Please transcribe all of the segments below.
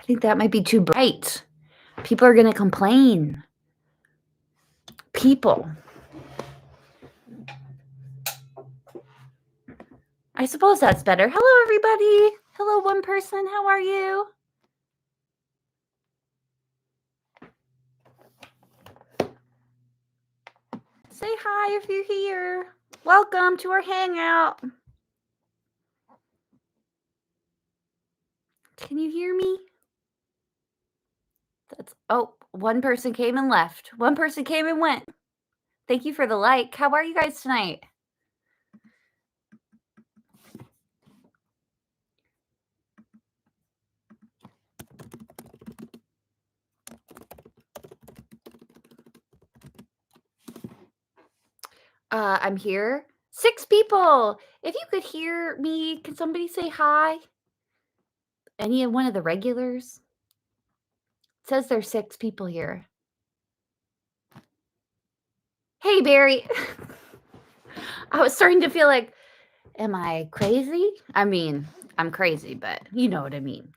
I think that might be too bright. People are going to complain. People. I suppose that's better. Hello, everybody. Hello, one person. How are you? Say hi if you're here. Welcome to our hangout. Can you hear me? One person came and left. One person came and went. Thank you for the like. How are you guys tonight? I'm here. 6 people. If you could hear me, can somebody say hi? Any one of the regulars? It says there's 6 people here. Hey, Barry. I was starting to feel like, am I crazy? I mean, I'm crazy, but you know what I mean.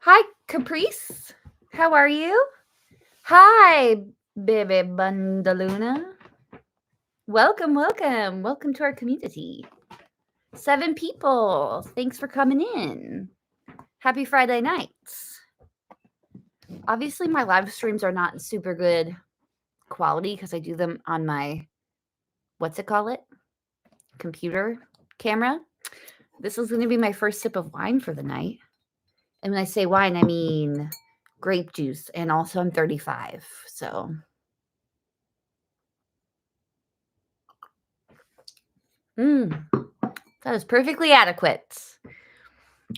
Hi, Caprice. How are you? Hi, baby Bundaluna. Welcome, welcome. Welcome to our community. 7 people. Thanks for coming in. Happy Friday nights. Obviously, my live streams are not super good quality because I do them on my, computer camera. This is going to be my first sip of wine for the night. And when I say wine, I mean grape juice. And also I'm 35, so. That is perfectly adequate.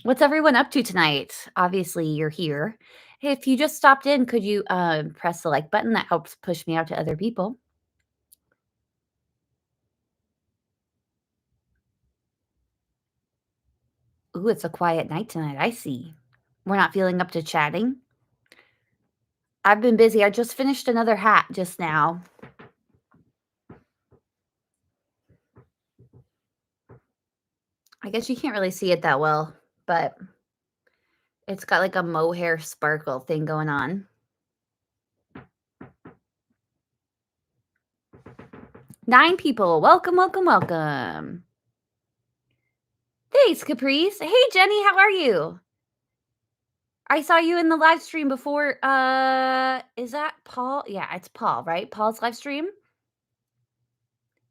What's everyone up to tonight? Obviously, you're here. Hey, if you just stopped in, could you press the like button? That helps push me out to other people. Ooh, it's a quiet night tonight. I see. We're not feeling up to chatting. I've been busy. I just finished another hat just now. I guess you can't really see it that well, but it's got like a mohair sparkle thing going on. 9 people. Welcome, welcome, welcome. Thanks, Caprice. Hey, Jenny, how are you? I saw you in the live stream before. Is that Paul? Yeah, it's Paul, right? Paul's live stream.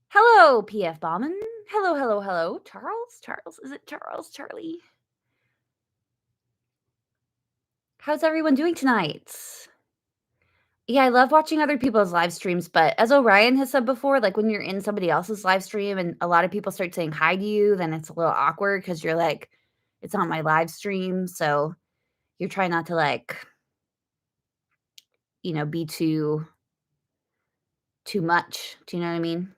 Hello, PF Bauman. Hello, hello, hello. Charles, is it Charles? Charlie? How's everyone doing tonight? Yeah, I love watching other people's live streams, but as Orion has said before, like when you're in somebody else's live stream and a lot of people start saying hi to you, then it's a little awkward because you're like, it's on my live stream, so you're trying not to like, be too much. Do you know what I mean?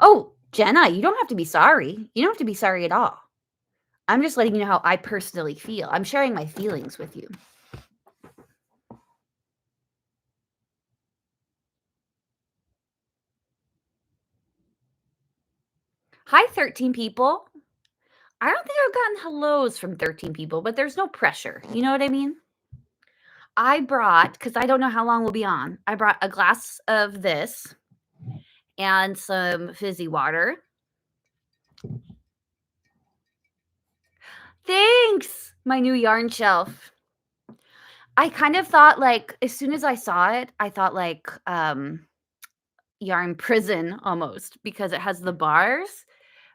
Oh, Jenna, you don't have to be sorry. You don't have to be sorry at all. I'm just letting you know how I personally feel. I'm sharing my feelings with you. Hi, 13 people. I don't think I've gotten hellos from 13 people, but there's no pressure. You know what I mean? I brought, because I don't know how long we'll be on, I brought a glass of this and some fizzy water. Thanks, my new yarn shelf. I kind of thought, like, as soon as I saw it, I thought, like, yarn prison almost because it has the bars.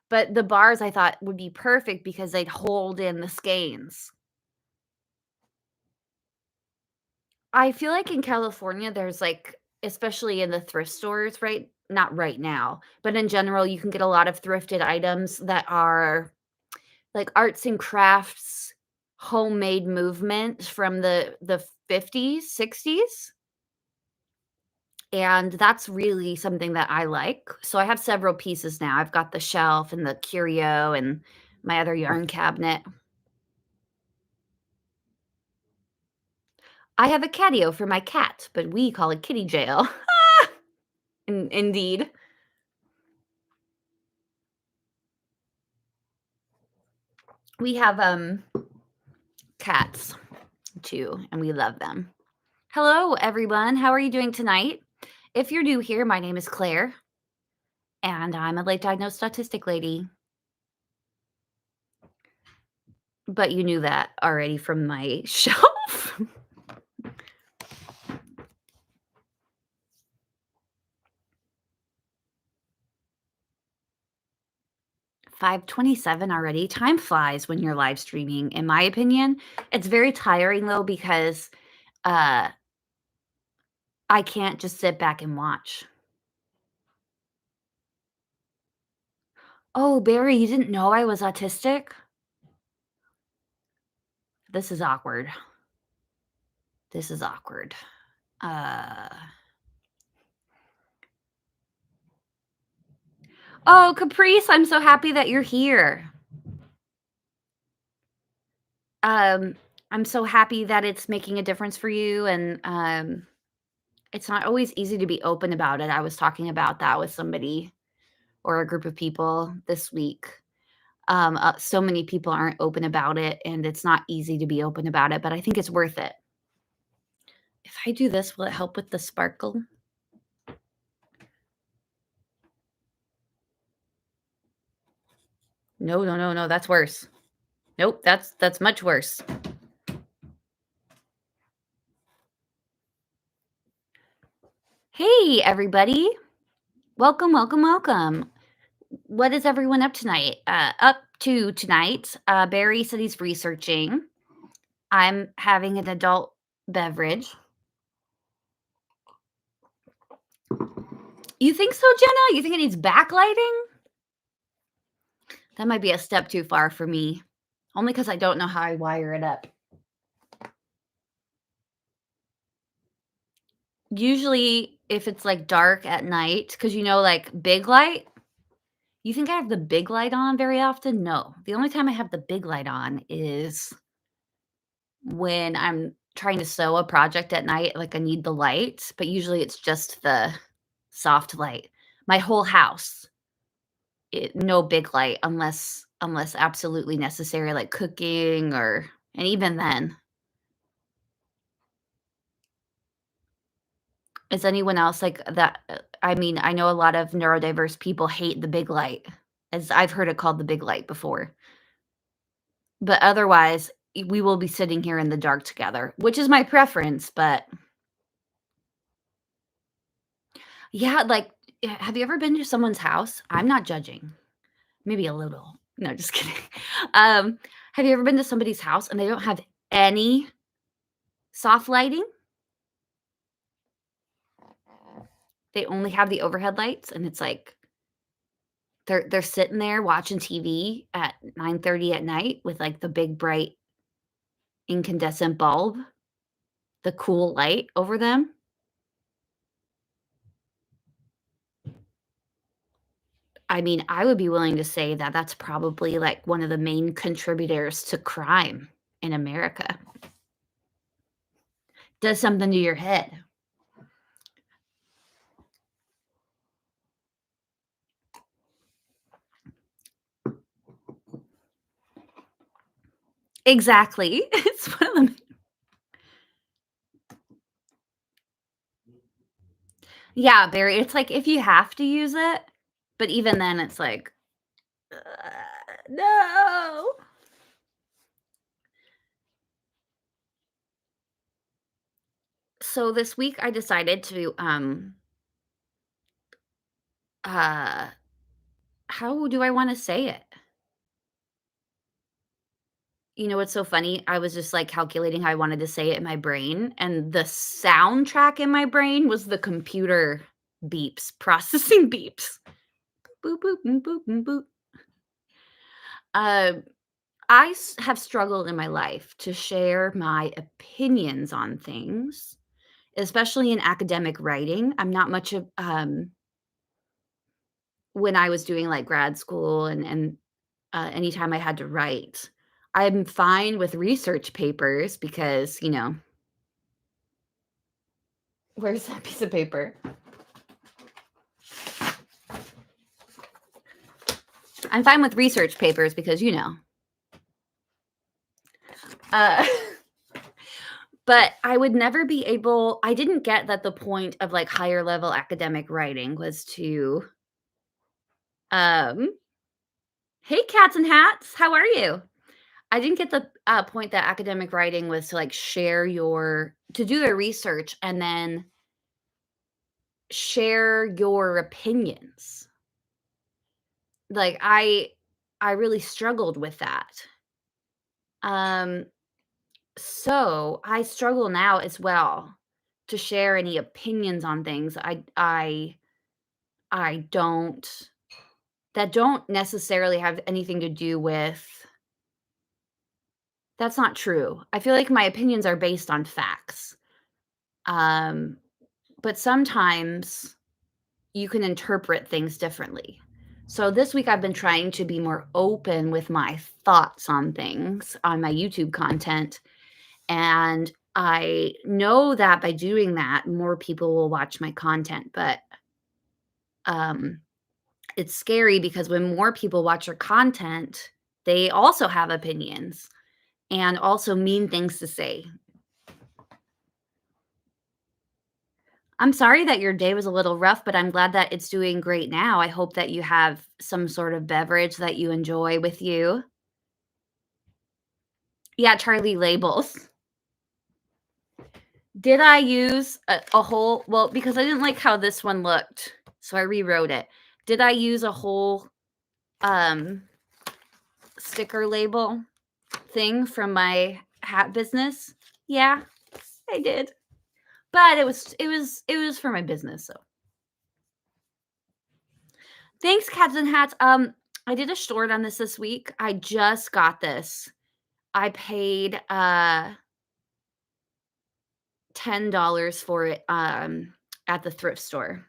But the bars I thought would be perfect because they'd hold in the skeins. I feel like in California, there's like, especially in the thrift stores, right? Not right now, but in general, you can get a lot of thrifted items that are like arts and crafts, homemade movement from the 50s, 60s. And that's really something that I like. So I have several pieces now. I've got the shelf and the curio and my other yarn cabinet. I have a catio for my cat, but we call it kitty jail. Indeed. We have cats too, and we love them. Hello, everyone. How are you doing tonight? If you're new here, my name is Claire, and I'm a late diagnosed autistic lady. But you knew that already from my shelf. 5:27 already. Time flies when you're live streaming, in my opinion. It's very tiring though because I can't just sit back and watch. Oh, Barry, you didn't know I was autistic? This is awkward. This is awkward. Oh, Caprice, I'm so happy that you're here. I'm so happy that it's making a difference for you, and it's not always easy to be open about it. I was talking about that with somebody or a group of people this week. So many people aren't open about it, and it's not easy to be open about it, but I think it's worth it. If I do this, will it help with the sparkle? No, no, no, no, that's worse. Nope, that's much worse. Hey, everybody. Welcome, welcome, welcome. What is everyone up tonight? Barry said he's researching. I'm having an adult beverage. You think so, Jenna? You think it needs backlighting? That might be a step too far for me. Only because I don't know how I wire it up. Usually, if it's like dark at night, because like big light. You think I have the big light on very often? No. The only time I have the big light on is when I'm trying to sew a project at night, like I need the light, but usually it's just the soft light. My whole house, no big light unless absolutely necessary, like cooking and even then. Is anyone else like that? I mean, I know a lot of neurodiverse people hate the big light, as I've heard it called the big light before. But otherwise, we will be sitting here in the dark together, which is my preference, but yeah, like, have you ever been to someone's house? I'm not judging. Maybe a little. No, just kidding. Have you ever been to somebody's house and they don't have any soft lighting? They only have the overhead lights, and it's like they're sitting there watching TV at 9:30 at night with, like, the big, bright incandescent bulb, the cool light over them. I mean, I would be willing to say that that's probably, like, one of the main contributors to crime in America. Does something to your head. Exactly. It's one of the Yeah, Barry, it's like if you have to use it, but even then it's like, no. So this week I decided to, uh how do I wanna say it? You know what's so funny? I was just, like, calculating how I wanted to say it in my brain, and the soundtrack in my brain was the computer beeps, processing beeps. Boop, boop, boop, boop, boop, boop. Uh, have struggled in my life to share my opinions on things, especially in academic writing. I'm not much of when I was doing, like, grad school and anytime I had to write, I'm fine with research papers because, where's that piece of paper? I'm fine with research papers because, Uh, but I would never be able I didn't get that the point of, like, higher level academic writing was to, um Hey, cats and hats, how are you? I didn't get the, point that academic writing was to, like, share your to do the research and then share your opinions. Like, I really struggled with that. Um, so I struggle now as well to share any opinions on things. I don't that don't necessarily have anything to do with that's not true. I feel like my opinions are based on facts. Um, but sometimes you can interpret things differently. So this week I've been trying to be more open with my thoughts on things on my YouTube content. And I know that by doing that, more people will watch my content. But um, it's scary because when more people watch your content, they also have opinions and also mean things to say. I'm sorry that your day was a little rough, but I'm glad that it's doing great now. I hope that you have some sort of beverage that you enjoy with you. Yeah, Charlie labels. Did I use a whole well, because I didn't like how this one looked, so I rewrote it. Did I use a whole, um, sticker label thing from my hat business? Yeah, I did. But it was for my business, so thanks, cats and hats. I did a short on this week. I just got this. I paid, $10 for it, at the thrift store.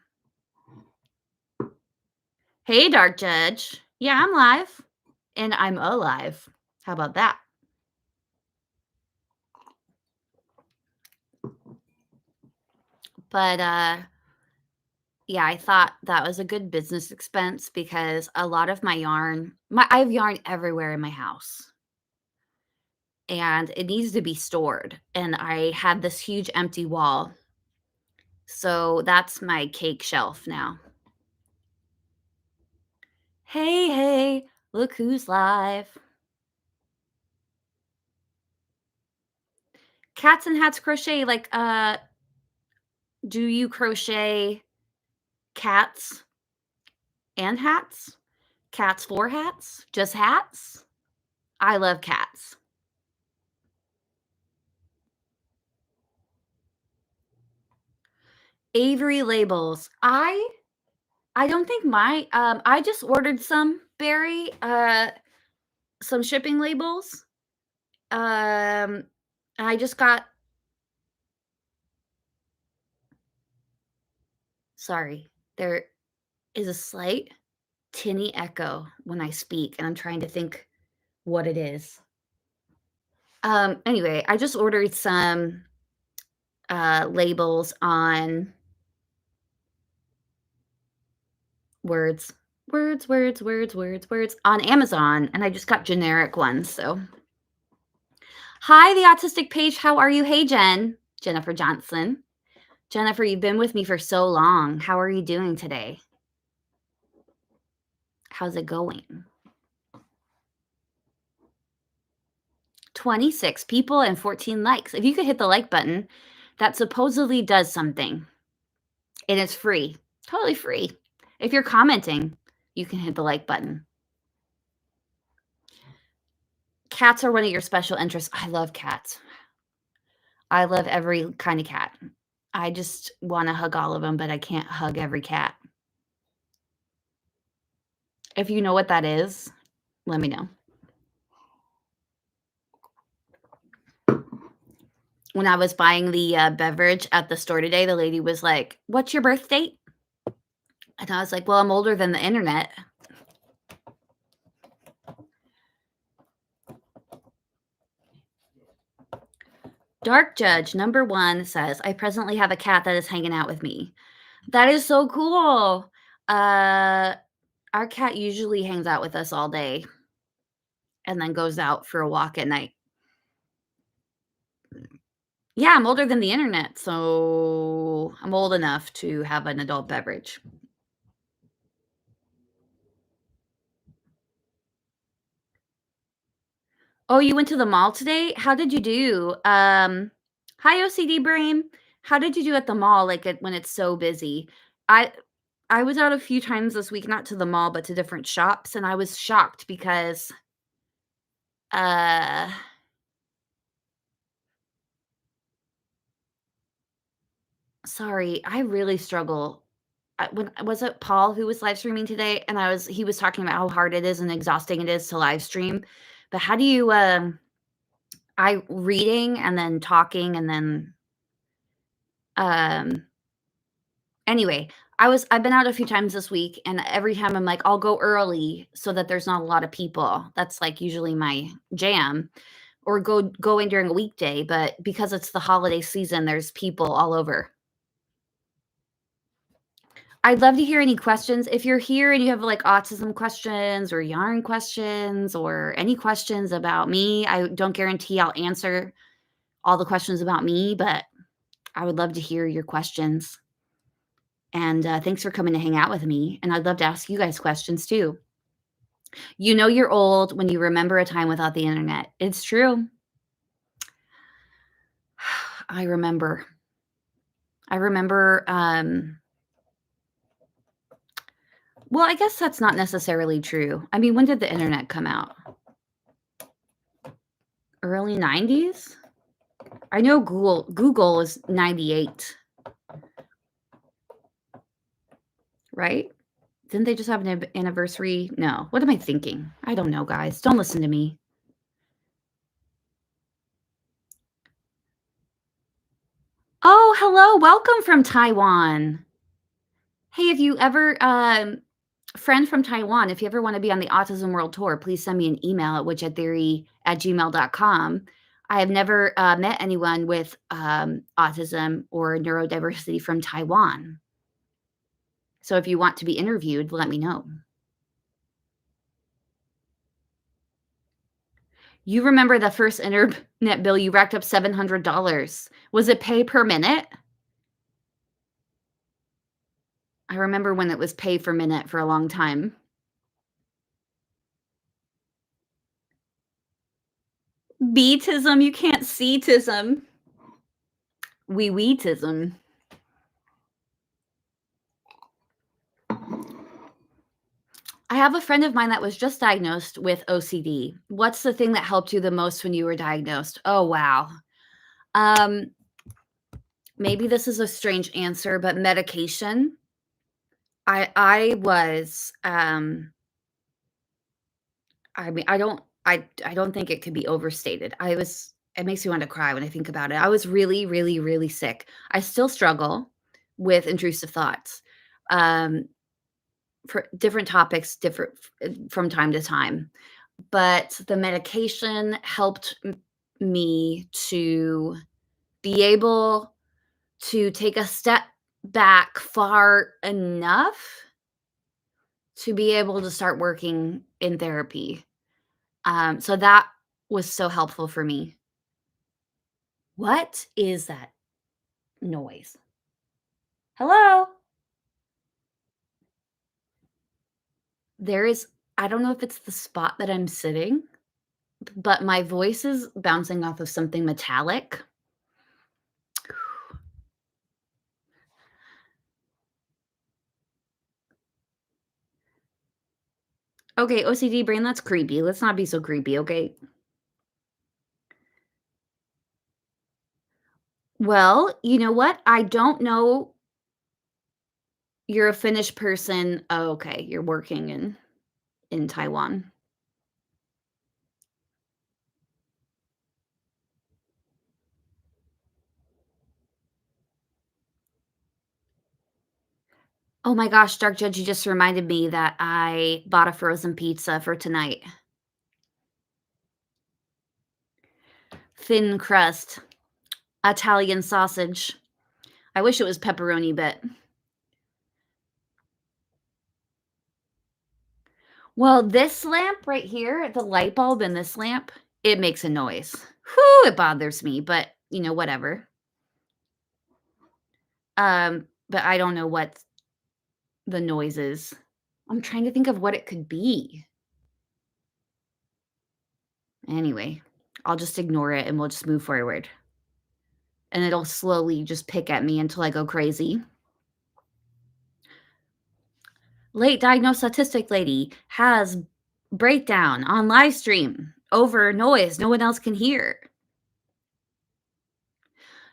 Hey, Dark Judge. Yeah, I'm live, and I'm alive. How about that? But, yeah, I thought that was a good business expense because a lot of my yarn I have yarn everywhere in my house, and it needs to be stored, and I had this huge empty wall, so that's my cake shelf now. Hey, hey, look who's live. Cats and hats crochet, like, do you crochet cats and hats? Cats for hats? Just hats? I love cats. Avery labels. I don't think I just ordered some shipping labels. I just got sorry. There is a slight tinny echo when I speak, and I'm trying to think what it is. Anyway, I just ordered some labels on words, words on Amazon, and I just got generic ones. So, hi, the autistic page. How are you? Hey, Jennifer Johnson. Jennifer, you've been with me for so long. How are you doing today? How's it going? 26 people and 14 likes. If you could hit the like button, that supposedly does something. And it's free. Totally free. If you're commenting, you can hit the like button. Cats are one of your special interests. I love cats. I love every kind of cat. I just wanna hug all of them, but I can't hug every cat. If you know what that is, let me know. When I was buying the, beverage at the store today, the lady was like, "What's your birth date?" And I was like, "Well, I'm older than the internet." Dark Judge number 1 says, "I presently have a cat that is hanging out with me." That is so cool. Uh, our cat usually hangs out with us all day and then goes out for a walk at night. Yeah, I'm older than the internet, so I'm old enough to have an adult beverage. Oh, you went to the mall today? How did you do? Hi, OCD brain. How did you do at the mall, like, when it's so busy? I I was out a few times this week, not to the mall, but to different shops, and I was shocked because, uh sorry, I really struggle. When was it Paul who was live streaming today? And he was talking about how hard it is and exhausting it is to live stream. But how do you, I reading and then talking and then, um anyway, I've been out a few times this week, and every time I'm like, "I'll go early so that there's not a lot of people." That's, like, usually my jam, or go in during a weekday, but because it's the holiday season, there's people all over. I'd love to hear any questions. If you're here and you have, like, autism questions or yarn questions or any questions about me, I don't guarantee I'll answer all the questions about me, but I would love to hear your questions. And, thanks for coming to hang out with me, and I'd love to ask you guys questions too. You know you're old when you remember a time without the internet. It's true. I remember. I remember, well, I guess that's not necessarily true. I mean, when did the internet come out? Early 90s? I know Google is 98, right? Didn't they just have an anniversary? No. What am I thinking? I don't know, guys. Don't listen to me. Oh, hello. Welcome from Taiwan. Hey, if you ever, friend from Taiwan, if you ever want to be on the Autism World Tour, please send me an email at witchattheory@gmail.com. I have never met anyone with autism or neurodiversity from Taiwan. So if you want to be interviewed, let me know. You remember the first internet bill you racked up $700. Was it pay per minute? I remember when it was pay for minute for a long time. Beatism, you can't see tism. Wee wee tism. I have a friend of mine that was just diagnosed with OCD. What's the thing that helped you the most when you were diagnosed? Oh, wow. Um, maybe this is a strange answer, but medication. I was, I mean, I don't think it could be overstated. It makes me want to cry when I think about it. I was really, really, really sick. I still struggle with intrusive thoughts. Um, for different topics, different from time to time. But the medication helped me to be able to take a step back far enough to be able to start working in therapy. So that was so helpful for me. What is that noise? Hello? There is, I don't know if it's the spot that I'm sitting, but my voice is bouncing off of something metallic. Okay, OCD brain, that's creepy. Let's not be so creepy, okay? Well, you know what? I don't know. You're a Finnish person. Oh, okay. You're working in Taiwan. Oh my gosh, Dark Judge, you just reminded me that I bought a frozen pizza for tonight. Thin crust, Italian sausage. I wish it was pepperoni, but well, this lamp right here, the light bulb in this lamp, it makes a noise. Whew, it bothers me, but whatever. But I don't know what the noise is. I'm trying to think of what it could be. Anyway, I'll just ignore it and we'll just move forward. And it'll slowly just pick at me until I go crazy. Late diagnosed autistic lady has breakdown on live stream over noise no one else can hear.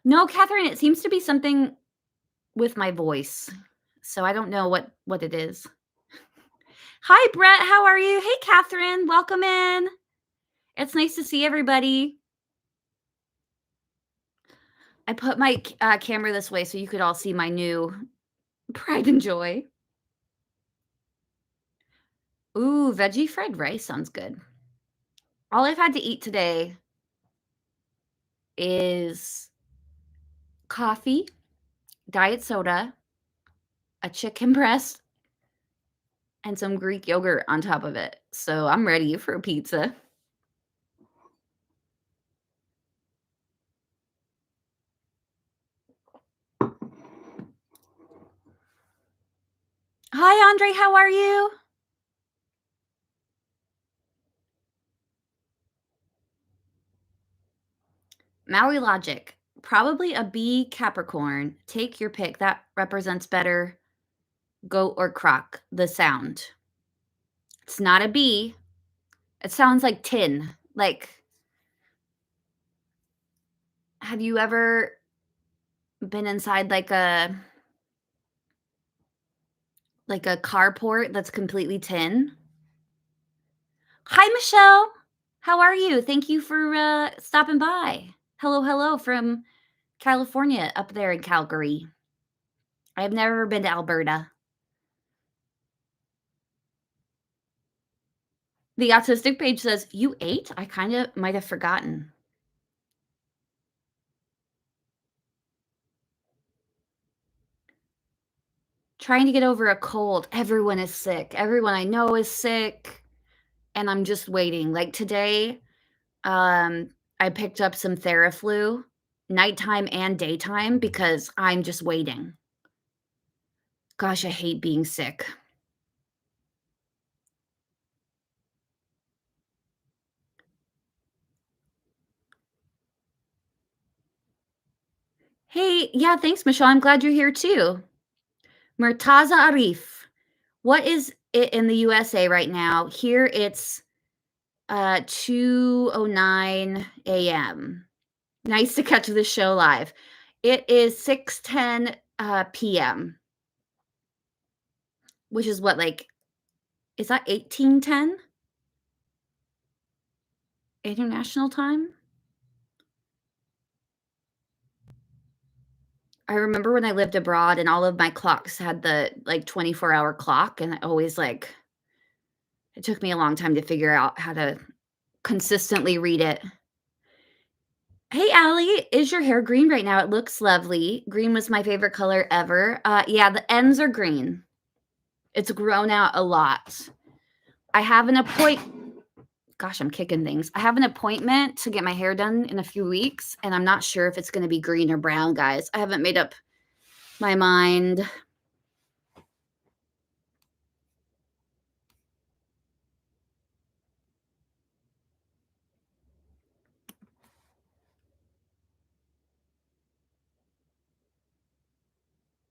No, Catherine, it seems to be something with my voice. So I don't know what it is. Hi, Brett. How are you? Hey, Catherine. Welcome in. It's nice to see everybody. I put my camera this way so you could all see my new pride and joy. Ooh, veggie fried rice sounds good. All I've had to eat today is coffee, diet soda, a chicken breast, and some Greek yogurt on top of it. So I'm ready for a pizza. Hi, Andre. How are you? Maui logic. Probably a bee Capricorn. Take your pick. That represents better goat or croc, the sound. It's not a bee. It sounds like tin. Like, have you ever been inside like a carport that's completely tin? Hi, Michelle. How are you? Thank you for stopping by. Hello, hello from California up there in Calgary. I've never been to Alberta. The autistic page says, you ate? I kind of might have forgotten. Trying to get over a cold. Everyone is sick. Everyone I know is sick. And I'm just waiting. Like today, I picked up some Theraflu, nighttime and daytime, because I'm just waiting. Gosh, I hate being sick. Hey, yeah, thanks, Michelle. I'm glad you're here too. Murtaza Arif. What is it in the USA right now? Here it's 2:09 a.m. Nice to catch this show live. It is 6:10 p.m. Which is what, like, is that 18:10 international time? I remember when I lived abroad and all of my clocks had the, like, 24-hour clock, and I always, like it took me a long time to figure out how to consistently read it. Hey, Allie, is your hair green right now? It looks lovely. Green was my favorite color ever. Yeah, the ends are green. It's grown out a lot. I have an gosh, I'm kicking things. I have an appointment to get my hair done in a few weeks, and I'm not sure if it's gonna be green or brown, guys. I haven't made up my mind.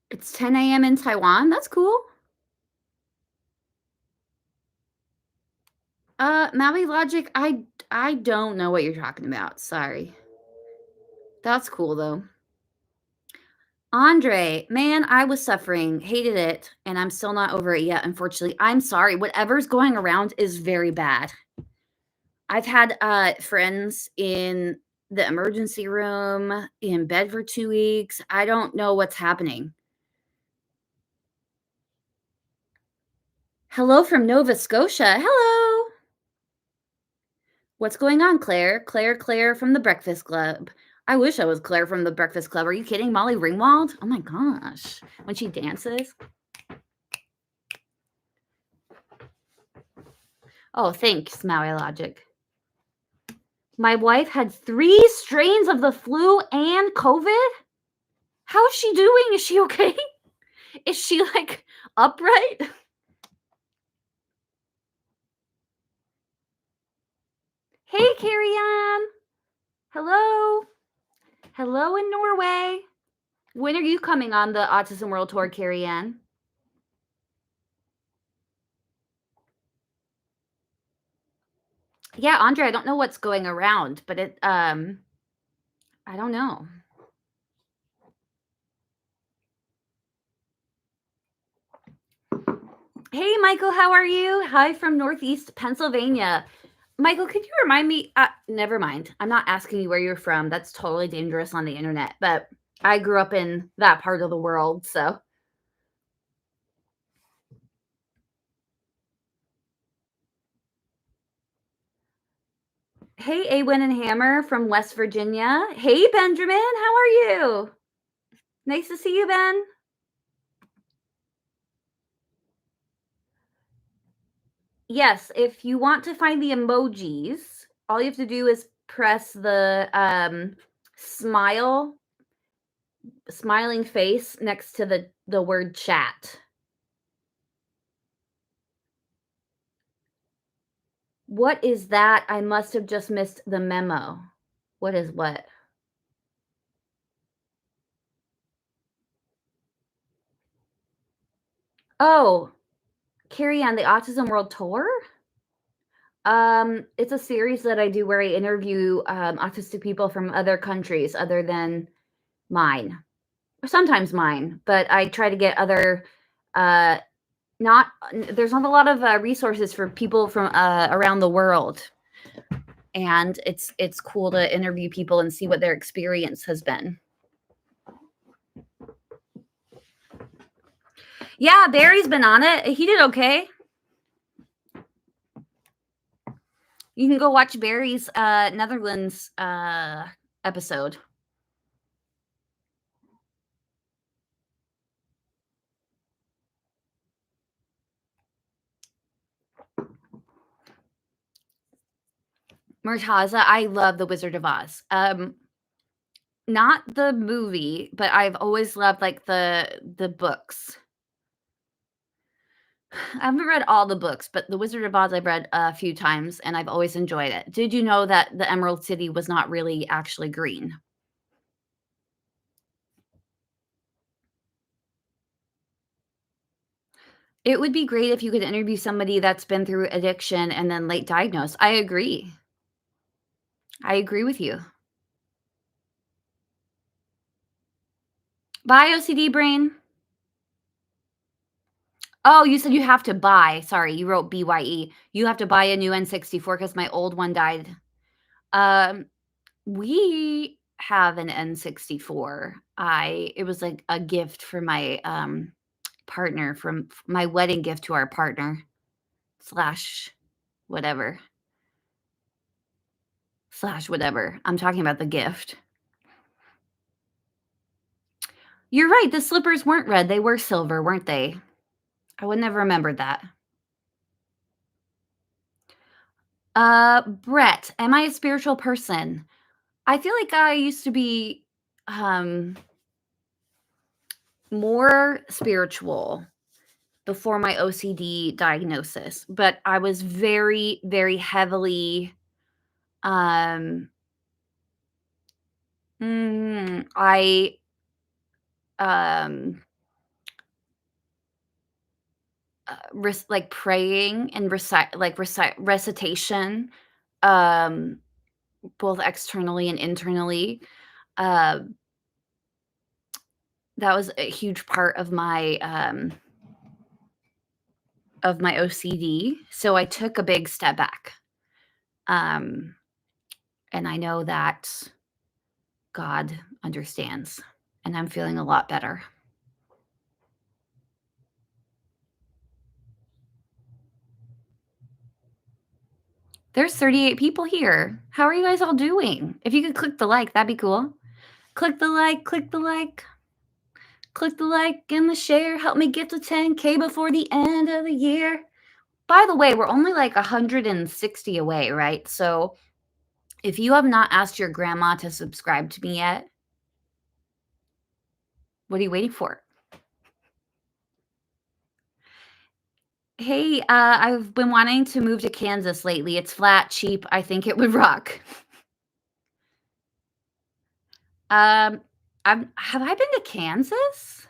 It's 10 a.m. in Taiwan. That's cool. Maui Logic, I don't know what you're talking about. Sorry. That's cool though. Andre, man, I was suffering, hated it, and I'm still not over it yet, unfortunately. I'm sorry. Whatever's going around is very bad. I've had friends in the emergency room, in bed for 2 weeks. I don't know what's happening. Hello from Nova Scotia. Hello. What's going on, Claire? Claire from the Breakfast Club. I wish I was Claire from the Breakfast Club. Are you kidding? Molly Ringwald? Oh my gosh. When she dances. Oh, thanks, Maui Logic. My wife had 3 strains of the flu and COVID. How's she doing? Is she okay? Is she, like, upright? Hey, Carrie Ann. Hello. Hello in Norway. When are you coming on the Autism World Tour, Carrie Ann? Yeah, Andre, I don't know what's going around, but I don't know. Hey, Michael, how are you? Hi from Northeast Pennsylvania. Michael, could you remind me? Never mind. I'm not asking you where you're from. That's totally dangerous on the internet, but I grew up in that part of the world, so. Hey, Awen and Hammer from West Virginia. Hey, Benjamin, how are you? Nice to see you, Ben. Yes, if you want to find the emojis, all you have to do is press the smiling face next to the word chat. What is that? I must have just missed the memo. What is what? Oh, Carrie on the Autism World Tour? It's a series that I do where I interview autistic people from other countries other than mine, or sometimes mine, but I try to get other not there's not a lot of resources for people from around the world, and it's cool to interview people and see what their experience has been. Yeah, Barry's been on it. He did okay. You can go watch Barry's Netherlands episode. Murtaza, I love The Wizard of Oz. Not the movie, but I've always loved, like, the books. I haven't read all the books, but The Wizard of Oz I've read a few times, and I've always enjoyed it. Did you know that the Emerald City was not really actually green? It would be great if you could interview somebody that's been through addiction and then late diagnosed. I agree. I agree with you. Bye, OCD brain. Oh, you said you have to buy. Sorry, you wrote BYE. You have to buy a new N64 because my old one died. Um, we have an N64. It was like a gift for my partner, from my wedding gift to our partner slash whatever slash whatever. I'm talking about the gift. You're right. The slippers weren't red. They were silver, weren't they? I would never remembered that. Brett, am I a spiritual person? I feel like I used to be more spiritual before my OCD diagnosis, but I was very, very heavily um I um like praying and recitation, um both externally and internally. Uh, that was a huge part of my OCD. So I took a big step back. And I know that God understands, and I'm feeling a lot better. There's 38 people here. How are you guys all doing? If you could click the like, that'd be cool. Click the like, click the like. Click the like and the share. Help me get to 10K before the end of the year. By the way, we're only like 160 away, right? So if you have not asked your grandma to subscribe to me yet, What are you waiting for? Hey, I've been wanting to move to Kansas lately. It's flat, cheap. I think it would rock. Um, have I been to Kansas?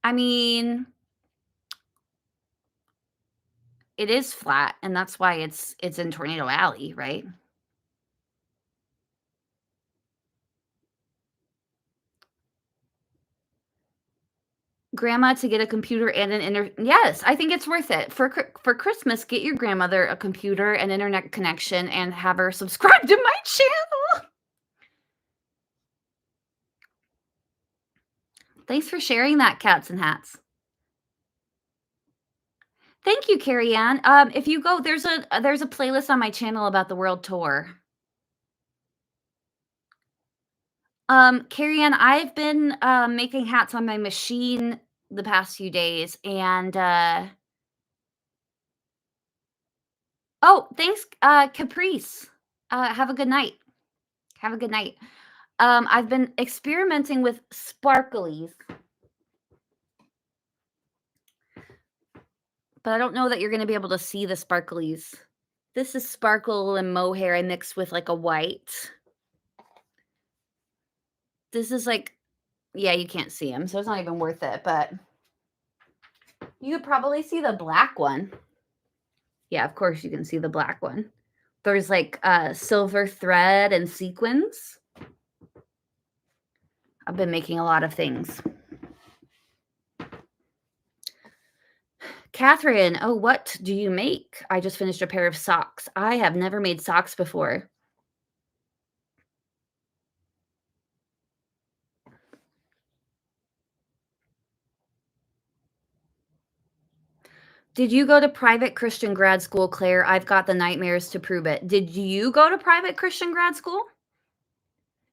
I mean, it is flat, and that's why it's in Tornado Alley, right? Grandma to get a computer and an yes, I think it's worth it. For Christmas, get your grandmother a computer, and internet connection, and have her subscribe to my channel. Thanks for sharing that, Cats and Hats. Thank you, Carrie Ann. If you go, there's a playlist on my channel about the world tour. Carrie Ann, I've been making hats on my machine the past few days, and oh, thanks, Caprice. Have a good night. Have a good night. I've been experimenting with sparklies, but I don't know that you're gonna be able to see the sparklies. This is sparkle and mohair I mixed with like a white. This is like, yeah, you can't see them, so it's not even worth it, but you could probably see the black one. Yeah, of course you can see the black one. There's like silver thread and sequins. I've been making a lot of things. Catherine, oh, what do you make? I just finished a pair of socks. I have never made socks before. Did you go to private Christian grad school, Claire? I've got the nightmares to prove it. Did you go to private Christian grad school?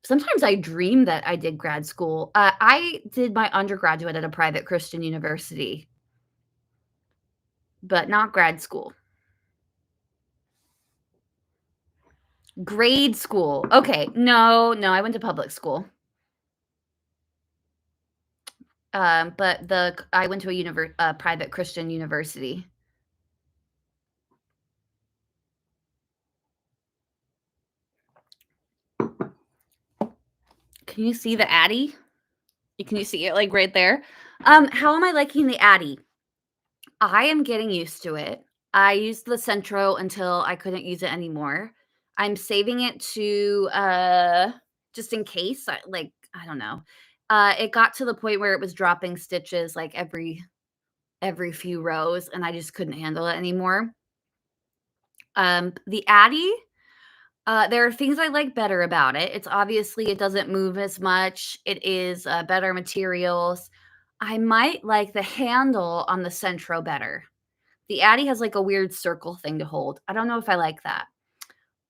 Sometimes I dream that I did grad school. I did my undergraduate at a private Christian university, but not grad school. Grade school. Okay. No, I went to public school. But I went to a private Christian university. Can you see the Addy? Can you see it like right there? How am I liking the Addy? I am getting used to it. I used the Centro until I couldn't use it anymore. I'm saving it to just in case. I don't know. It got to the point where it was dropping stitches like every few rows, and I just couldn't handle it anymore. The Addy, there are things I like better about it. It's obviously it doesn't move as much. It is better materials. I might like the handle on the Centro better. The Addy has like a weird circle thing to hold. I don't know if I like that.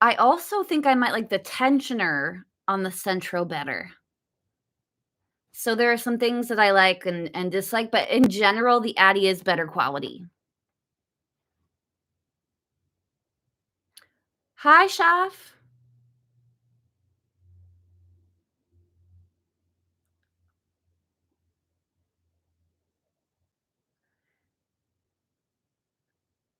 I also think I might like the tensioner on the Centro better. So there are some things that I like and dislike, but in general, the Addy is better quality. Hi, Shaf.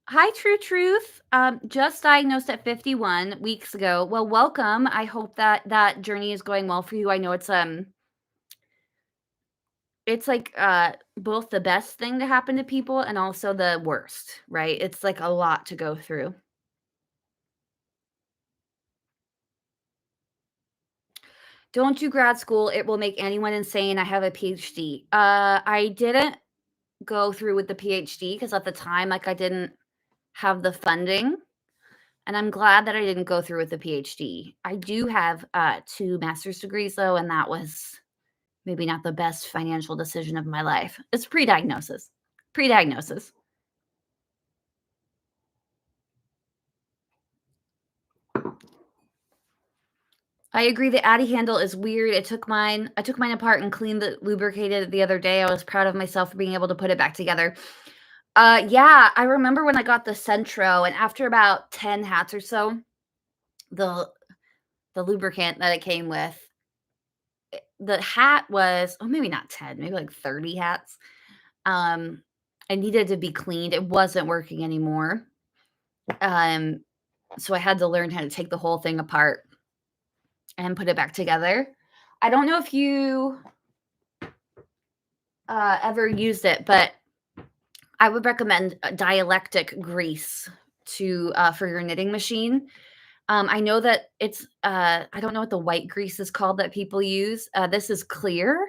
Hi, True Truth. Just diagnosed at 51 weeks ago. Well, welcome. I hope that that journey is going well for you. I know it's like both the best thing to happen to people and also the worst, right? It's like a lot to go through. Don't do grad school. It will make anyone insane. I have a PhD. I didn't go through with the PhD because at the time, like I didn't have the funding. And I'm glad that I didn't go through with the PhD. I do have 2 master's degrees though, and that was maybe not the best financial decision of my life. It's pre-diagnosis. Pre-diagnosis. I agree the Addy handle is weird. I took mine apart and cleaned it, lubricated it the other day. I was proud of myself for being able to put it back together. Yeah, I remember when I got the Centro, and after about 10 hats or so, the lubricant that it came with, the hat was, oh, maybe not 10, maybe like 30 hats. Um, I needed to be cleaned. It wasn't working anymore. Um, so I had to learn how to take the whole thing apart and put it back together. I don't know if you ever used it, but I would recommend dialectic grease to for your knitting machine. I know that it's I don't know what the white grease is called that people use. This is clear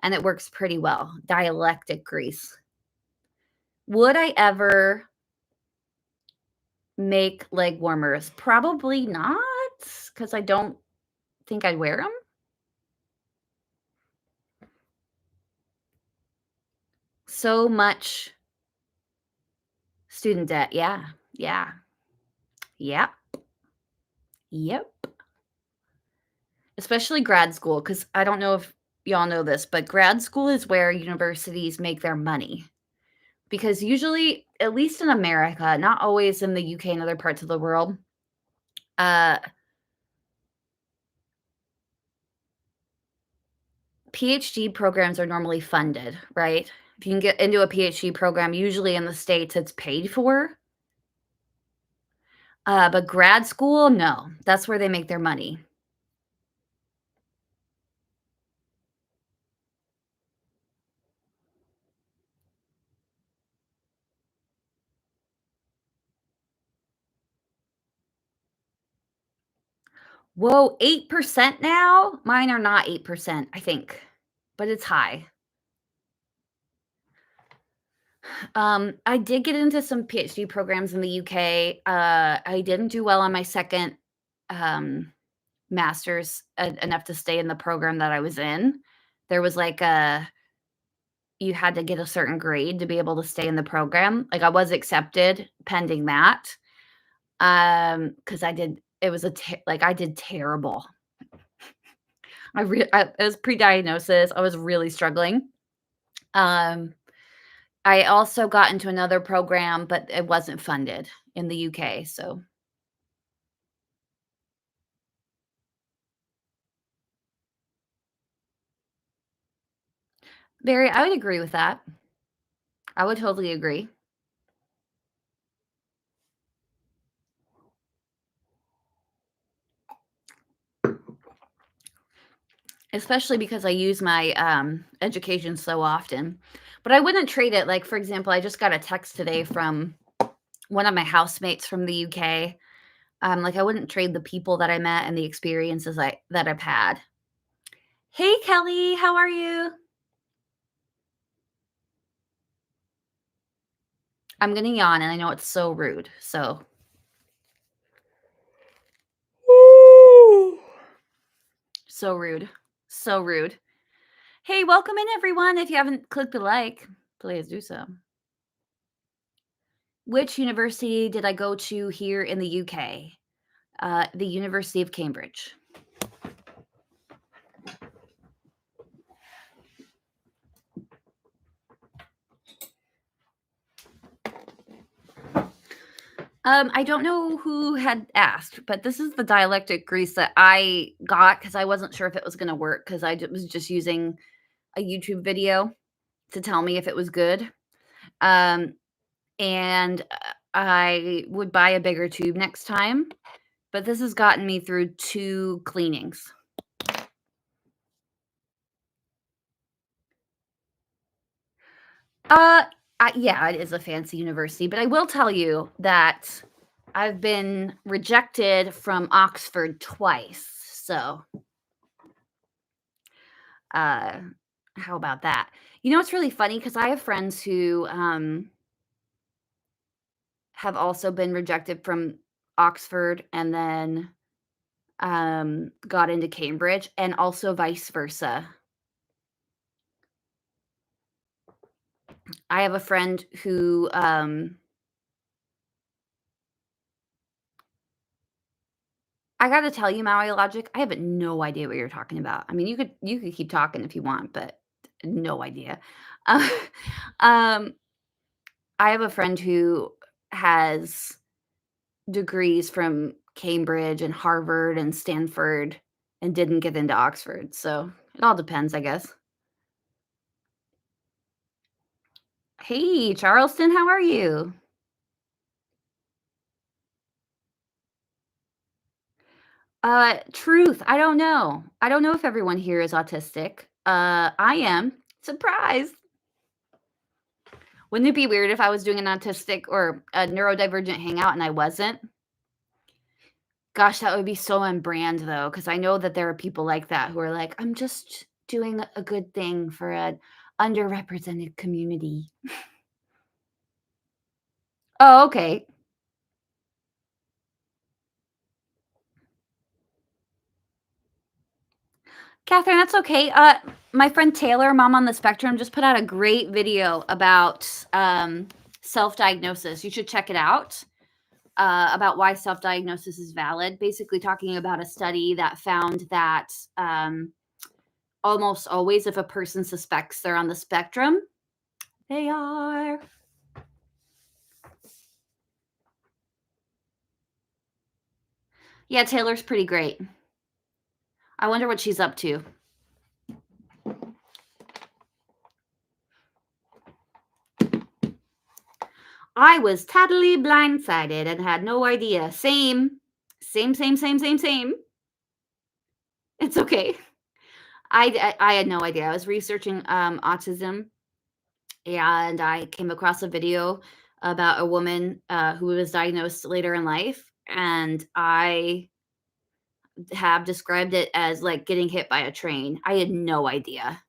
and it works pretty well. Dialectic grease. Would I ever make leg warmers? Probably not, because I don't think I'd wear them. So much student debt. Yeah. Yeah. Yep. Yep. Especially grad school, because I don't know if y'all know this, but grad school is where universities make their money. Because usually, at least in America, not always in the UK and other parts of the world, uh, PhD programs are normally funded, right? If you can get into a PhD program, usually in the States, it's paid for. But grad school, no. That's where they make their money. Whoa, 8% now? Mine are not 8%, I think, but it's high. I did get into some PhD programs in the UK. I didn't do well on my second master's enough to stay in the program that I was in. There was like a you had to get a certain grade to be able to stay in the program. Like I was accepted pending that. Because I did it was like I did terrible. It was pre-diagnosis. I was really struggling. Um, I also got into another program, but it wasn't funded in the UK, so Barry, I would agree with that. I would totally agree. Especially because I use my, education so often. But I wouldn't trade it, like, for example, I just got a text today from one of my housemates from the UK. Like, I wouldn't trade the people that I met and the experiences that I've had. "Hey, Kelly, how are you?" I'm gonna yawn, and I know it's so rude, so so rude. So rude. Hey, welcome in, everyone. If you haven't clicked the like, please do so. Which university did I go to here in the UK? The University of Cambridge. I don't know who had asked, but this is the dialectic grease that I got because I wasn't sure if it was gonna work 'cause was just using a YouTube video to tell me if it was good. Um, and, I would buy a bigger tube next time, but this has gotten me through 2 cleanings. Uh, yeah, it is a fancy university, but I will tell you that I've been rejected from Oxford twice, so Uh, how about that? You know, it's really funny because I have friends who, have also been rejected from Oxford and then, got into Cambridge and also vice versa. I have a friend who, I gotta tell you, Maui Logic, I have no idea what you're talking about. I mean, you could keep talking if you want, but no idea. Uh, um, I have a friend who has degrees from Cambridge and Harvard and Stanford and didn't get into Oxford, so It all depends, I guess. Hey, Charleston, how are you? Truth, I don't know. I don't know if everyone here is autistic. I am. Surprise! Wouldn't it be weird if I was doing an autistic or a neurodivergent hangout and I wasn't? Gosh, that would be so on brand though, because I know that there are people like that who are like, "I'm just doing a good thing for an underrepresented community." Oh, okay. Catherine, that's okay. My friend Taylor, Mom on the Spectrum, just put out a great video about self-diagnosis. You should check it out. About why self-diagnosis is valid. Basically, talking about a study that found that almost always, if a person suspects they're on the spectrum, they are. Yeah, Taylor's pretty great. I wonder what she's up to. I was totally blindsided and had no idea. Same. Same, same, same, same, same. It's okay. I had no idea. I was researching autism and I came across a video about a woman who was diagnosed later in life, and I have described it as like getting hit by a train. I had no idea.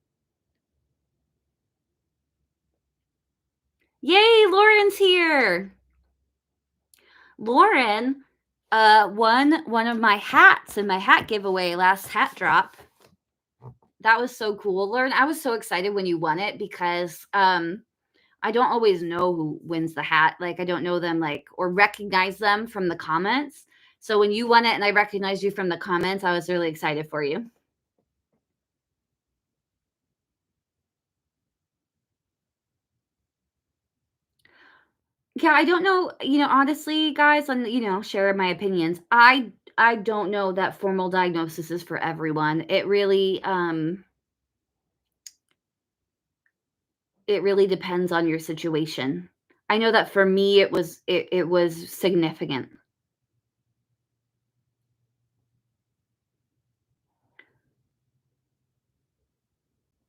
Yay, Lauren's here. Lauren won one of my hats in my hat giveaway last hat drop. That was so cool. Lauren, I was so excited when you won it because I don't always know who wins the hat. Like I don't know them like or recognize them from the comments. So when you won it and I recognized you from the comments, I was really excited for you. Yeah, I don't know, honestly, guys, and share my opinions. I don't know that formal diagnosis is for everyone. It really depends on your situation. I know that for me it was significant.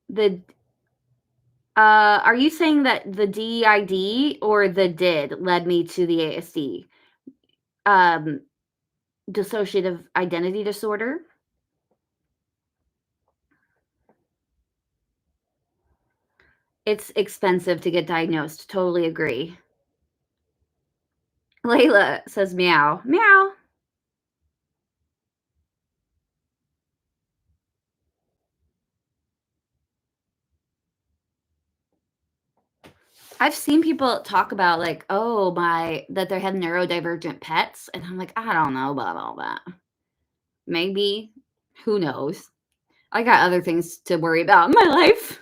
The are you saying that the DID or the did led me to the ASD? Um, Dissociative identity disorder? It's expensive to get diagnosed. Totally agree. Layla says meow. Meow. I've seen people talk about like, oh my, that they have neurodivergent pets, and I'm like, I don't know about all that. Maybe, who knows? I got other things to worry about in my life.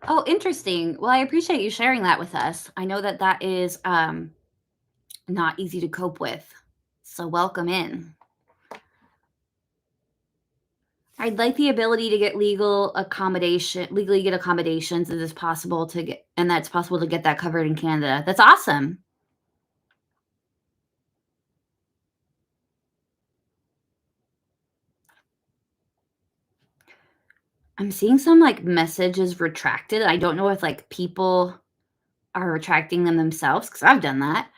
Oh, interesting. Well, I appreciate you sharing that with us. I know that that is not easy to cope with. So welcome in. I'd like the ability to get legally get accommodations as is possible to get, and that's possible to get that covered in Canada. That's awesome. I'm seeing some like messages retracted. I don't know if like people are retracting them themselves because I've done that,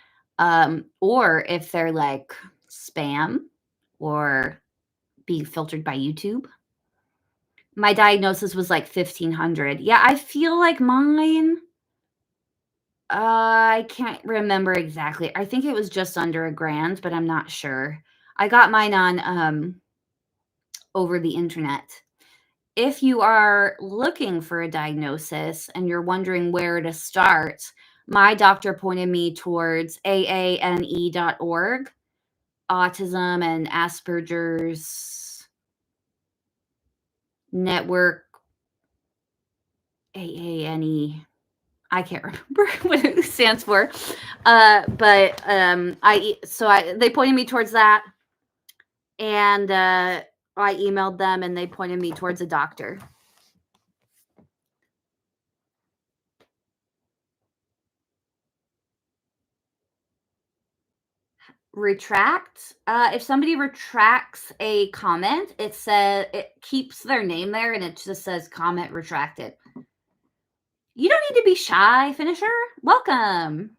or if they're like spam or being filtered by YouTube. My diagnosis was like 1,500. Yeah, I feel like mine. I can't remember exactly. I think it was just under a grand, but I'm not sure. I got mine on over the internet. If you are looking for a diagnosis and you're wondering where to start, My doctor pointed me towards aane.org, Autism and Asperger's Network, AANE. I can't remember what it stands for. But they pointed me towards that, and I emailed them, and they pointed me towards a doctor. Retract. If somebody retracts a comment, it keeps their name there, and it just says comment retracted. You don't need to be shy, Finisher. Welcome.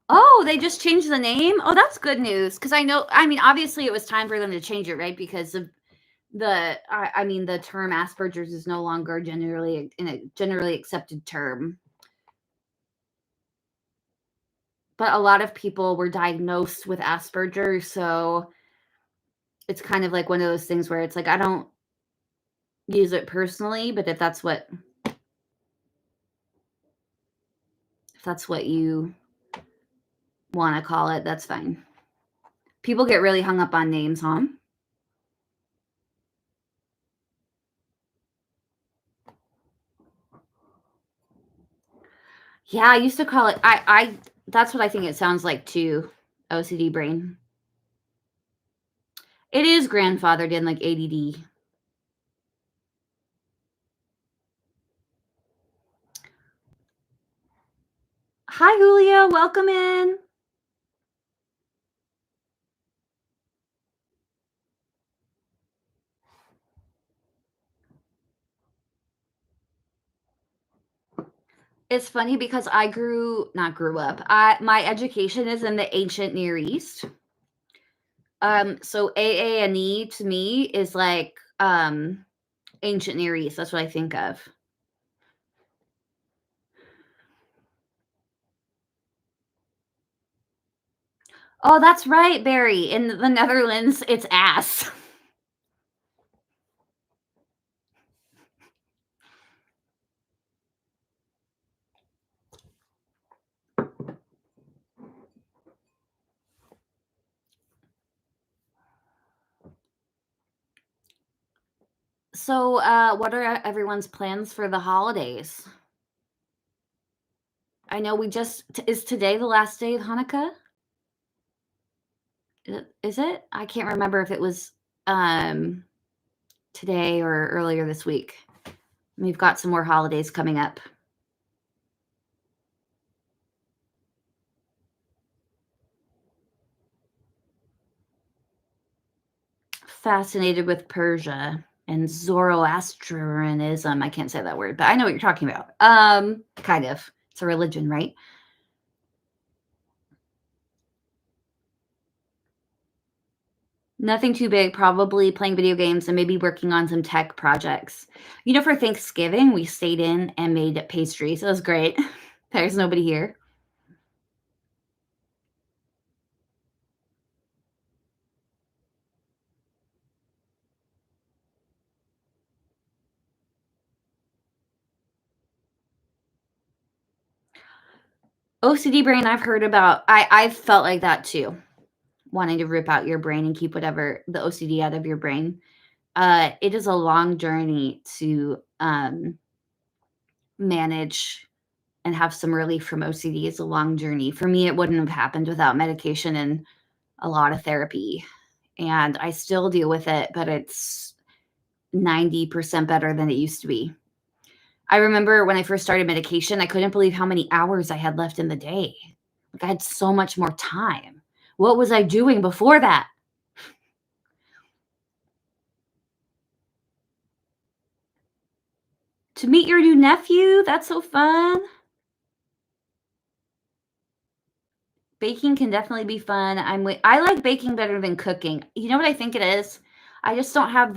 Oh, they just changed the name? Oh, that's good news. Because obviously it was time for them to change it, right? Because of the term Asperger's is no longer generally accepted term. But a lot of people were diagnosed with Asperger's, so it's kind of like one of those things where it's like, I don't use it personally, but if that's what you want to call it, that's fine. People get really hung up on names, huh? Yeah, I used to call it, that's what I think it sounds like too, OCD brain. It is grandfathered in like ADD. Hi, Julia. Welcome in. It's funny because I not grew up. My education is in the ancient Near East. So AANE to me is like ancient Near East. That's what I think of. Oh, that's right, Barry. In the Netherlands, it's ass. So, what are everyone's plans for the holidays? I know is today the last day of Hanukkah? Is it? I can't remember if it was today or earlier this week. We've got some more holidays coming up. Fascinated with Persia and Zoroastrianism. I can't say that word, but I know what you're talking about. Kind of. It's a religion, right? Nothing too big, probably playing video games and maybe working on some tech projects. For Thanksgiving, we stayed in and made pastries. It was great. There's nobody here. OCD brain, I've heard about. I've felt like that too, wanting to rip out your brain and keep whatever the OCD out of your brain. It is a long journey to manage and have some relief from OCD. It's a long journey. For me, it wouldn't have happened without medication and a lot of therapy. And I still deal with it, but it's 90% better than it used to be. I remember when I first started medication, I couldn't believe how many hours I had left in the day. Like I had so much more time. What was I doing before that? To meet your new nephew? That's so fun. Baking can definitely be fun. I like baking better than cooking. You know what I think it is? I just don't have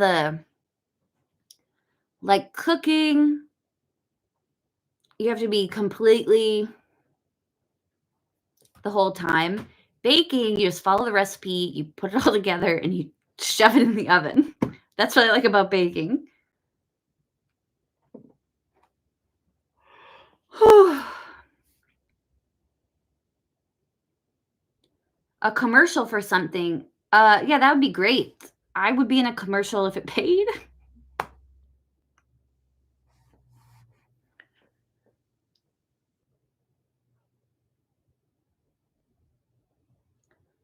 cooking. You have to be completely the whole time. Baking, you just follow the recipe, you put it all together, and you shove it in the oven. That's what I like about baking. A commercial for something. Yeah, that would be great. I would be in a commercial if it paid.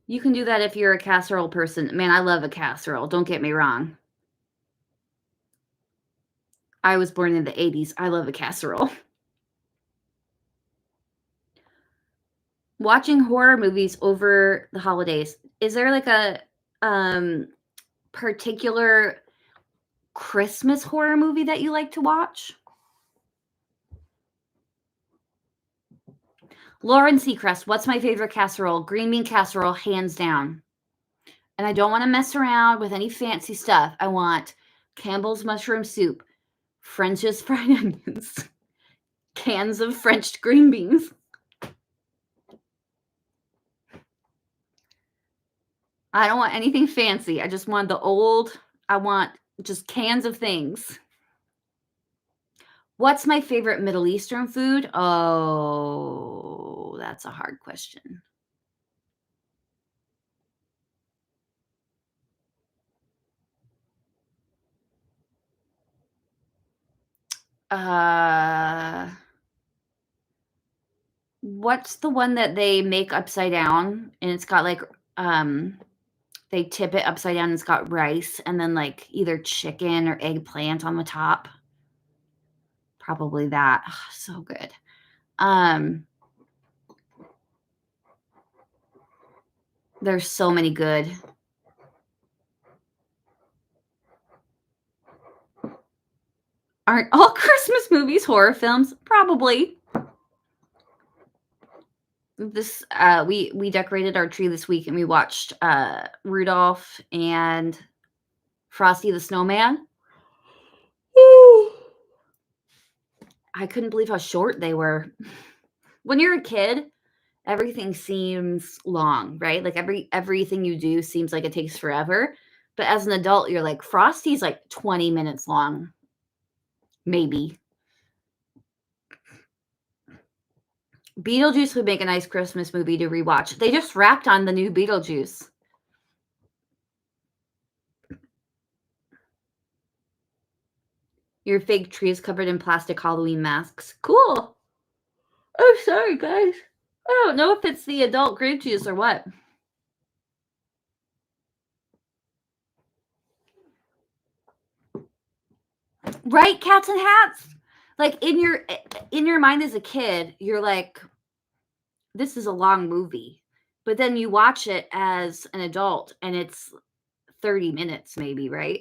You can do that if you're a casserole person. Man, I love a casserole, don't get me wrong. I was born in the '80s. I love a casserole. Watching horror movies over the holidays. Is there like a um particular Christmas horror movie that you like to watch? Lauren Seacrest, what's my favorite casserole? Green bean casserole, hands down. And I don't want to mess around with any fancy stuff. I want Campbell's mushroom soup, French's fried onions, cans of French green beans. I don't want anything fancy. I just want I want just cans of things. What's my favorite Middle Eastern food? Oh, that's a hard question. What's the one that they make upside down and it's got like they tip it upside down and it's got rice and then like either chicken or eggplant on the top? Probably that. Ugh, so good. There's so many good. Aren't all Christmas movies horror films? Probably. This we decorated our tree this week and we watched Rudolph and Frosty the Snowman. I couldn't believe how short they were. When you're a kid, everything seems long, right? Like everything you do seems like it takes forever. But as an adult, you're like, Frosty's like 20 minutes long. Maybe. Beetlejuice would make a nice Christmas movie to rewatch. They just wrapped on the new Beetlejuice. Your fake tree is covered in plastic Halloween masks. Cool. Oh, sorry, guys. I don't know if it's the adult grape juice or what. Right, cats and hats. Like in your mind as a kid, you're like, this is a long movie. But then you watch it as an adult and it's 30 minutes maybe, right?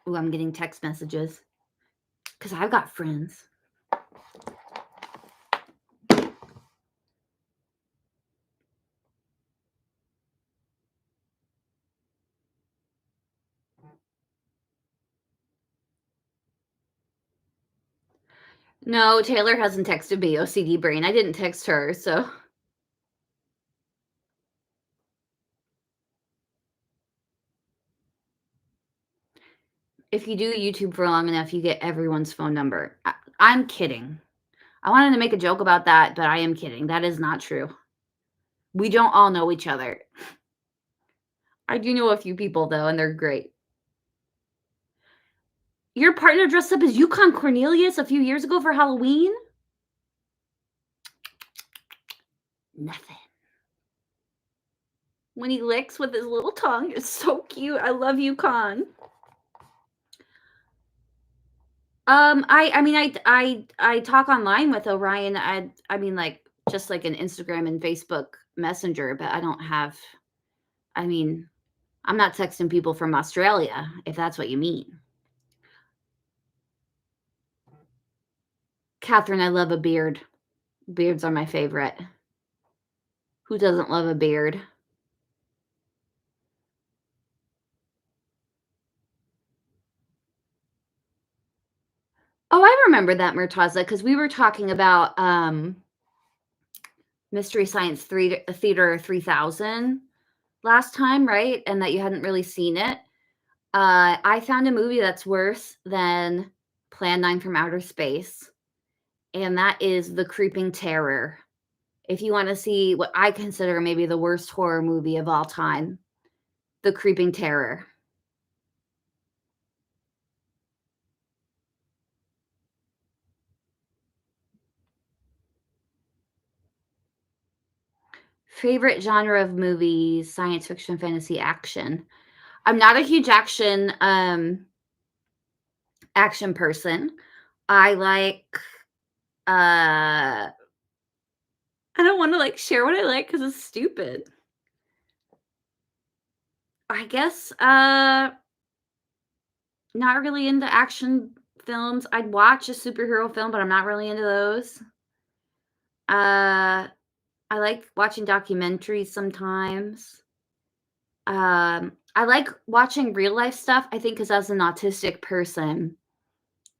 Oh, I'm getting text messages because I've got friends. No, Taylor hasn't texted me, OCD brain. I didn't text her, so. If you do YouTube for long enough, you get everyone's phone number. I'm kidding. I wanted to make a joke about that, but I am kidding. That is not true. We don't all know each other. I do know a few people, though, and they're great. Your partner dressed up as Yukon Cornelius a few years ago for Halloween? Nothing. When he licks with his little tongue, it's so cute. I love Yukon. I talk online with Orion. I mean, like, just like an Instagram and Facebook Messenger, but I don't have, I mean, I'm not texting people from Australia, if that's what you mean. Catherine, I love a beard. Beards are my favorite. Who doesn't love a beard? Oh, I remember that, Murtaza, because we were talking about, Mystery Science Theater 3000 last time, right? And that you hadn't really seen it. I found a movie that's worse than Plan 9 from Outer Space, and that is The Creeping Terror. If you wanna see what I consider maybe the worst horror movie of all time, The Creeping Terror. Favorite genre of movies: science fiction, fantasy, action. I'm not a huge action person. I like, I don't wanna, like, share what I like because it's stupid. I guess, not really into action films. I'd watch a superhero film, but I'm not really into those. Uh, I like watching documentaries sometimes. I like watching real life stuff, I think, because as an autistic person,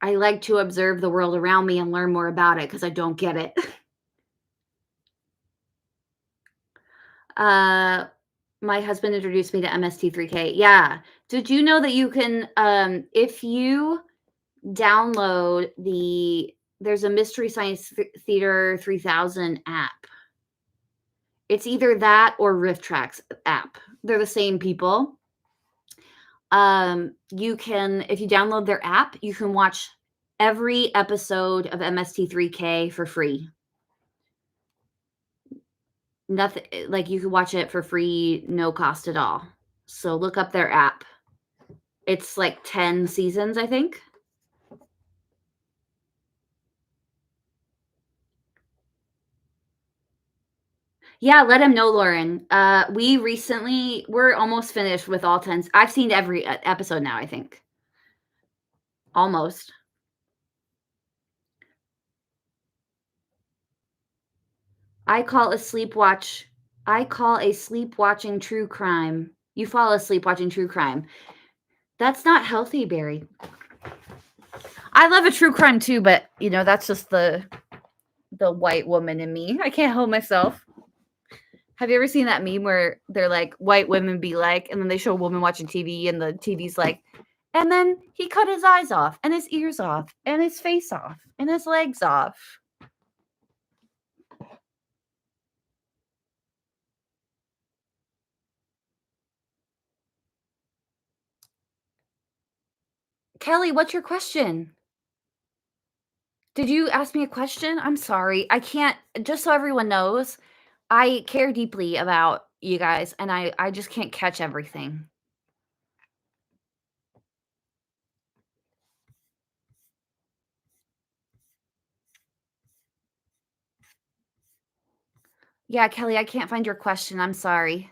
I like to observe the world around me and learn more about it because I don't get it. Uh, my husband introduced me to MST3K. Yeah. Did you know that you can, if you download there's a Mystery Science Theater 3000 app. It's either that or RiffTrax app. They're the same people. You can, if you download their app, you can watch every episode of MST3K for free. Nothing, like, you can watch it for free, no cost at all. So look up their app. It's like 10 seasons, I think. Yeah, let him know, Lauren. We're almost finished with all 10. I've seen every episode now, I think. Almost. I call a sleepwatching true crime. You fall asleep watching true crime. That's not healthy, Barry. I love a true crime too, but that's just the white woman in me. I can't help myself. Have you ever seen that meme where they're like, white women be like, and then they show a woman watching TV and the TV's like, and then he cut his eyes off and his ears off and his face off and his legs off. Kelly, what's your question? Did you ask me a question? I'm sorry. I can't, just so everyone knows, I care deeply about you guys and I just can't catch everything. Yeah, Kelly, I can't find your question. I'm sorry.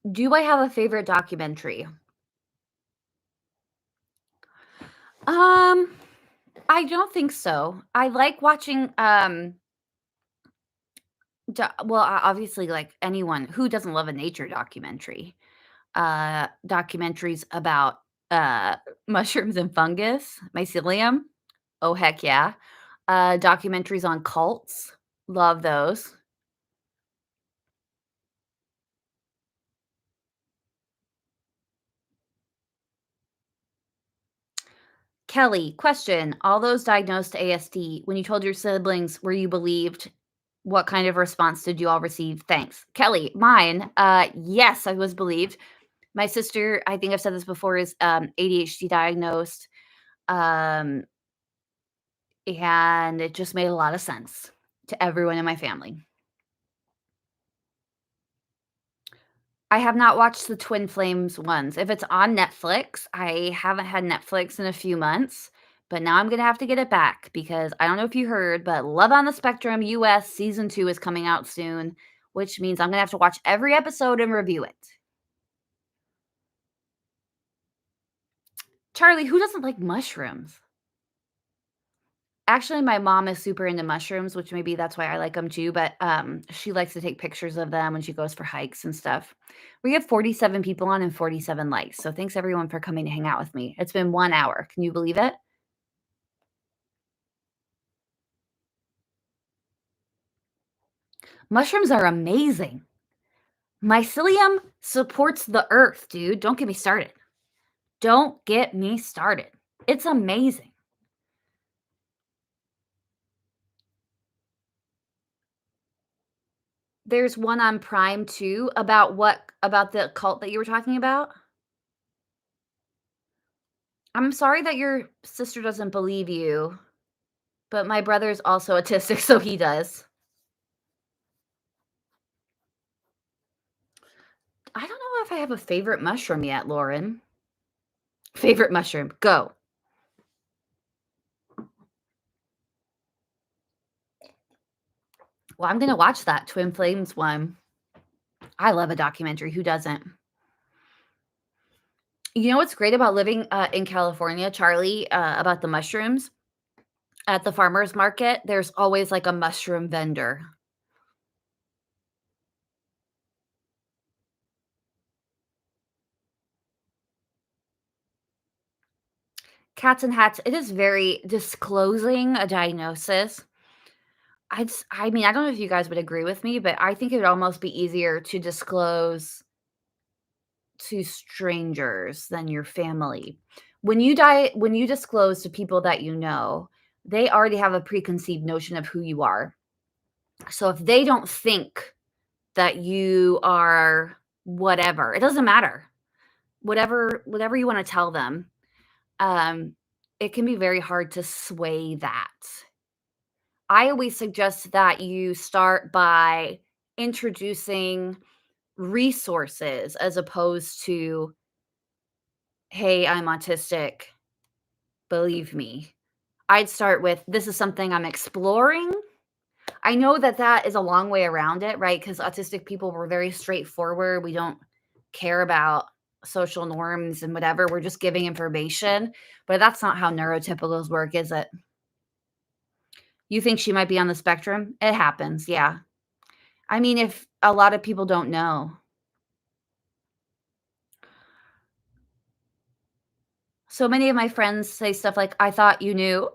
Do I have a favorite documentary? Um, I don't think so. I like watching well, obviously, like anyone who doesn't love a nature documentary. Documentaries about uh mushrooms and fungus, mycelium. Oh heck yeah. Documentaries on cults. Love those. Kelly, question. All those diagnosed ASD, when you told your siblings, were you believed? What kind of response did you all receive? Thanks. Kelly, mine, yes, I was believed. My sister, I think I've said this before, is ADHD diagnosed. Um, and it just made a lot of sense to everyone in my family. I have not watched the Twin Flames ones. If it's on Netflix, I haven't had Netflix in a few months, but now I'm gonna have to get it back because I don't know if you heard, but Love on the Spectrum US season 2 is coming out soon, which means I'm gonna have to watch every episode and review it. Charlie, who doesn't like mushrooms? Actually, my mom is super into mushrooms, which maybe that's why I like them too, but, she likes to take pictures of them when she goes for hikes and stuff. We have 47 people on and 47 likes, so thanks everyone for coming to hang out with me. It's been 1 hour. Can you believe it? Mushrooms are amazing. Mycelium supports the earth, dude. Don't get me started. Don't get me started. It's amazing. There's one on Prime too about about the cult that you were talking about? I'm sorry that your sister doesn't believe you, but my brother's also autistic, so he does. I don't know if I have a favorite mushroom yet, Lauren. Favorite mushroom, go. Well, I'm gonna watch that Twin Flames one. I love a documentary, who doesn't? You know what's great about living, in California, Charlie, about the mushrooms? At the farmer's market, there's always, like, a mushroom vendor. Cats and hats, it is very disclosing a diagnosis. I mean, I don't know if you guys would agree with me, but I think it would almost be easier to disclose to strangers than your family. When you disclose to people that you know, they already have a preconceived notion of who you are. So if they don't think that you are whatever, it doesn't matter. Whatever you wanna tell them, um, it can be very hard to sway that. I always suggest that you start by introducing resources as opposed to, "Hey, I'm autistic, believe me." I'd start with, "This is something I'm exploring." I know that that is a long way around it, right? Because autistic people, were very straightforward. We don't care about social norms and whatever. We're just giving information, but that's not how neurotypicals work, is it? You think she might be on the spectrum? It happens, yeah. I mean, if a lot of people don't know. So many of my friends say stuff like, "I thought you knew."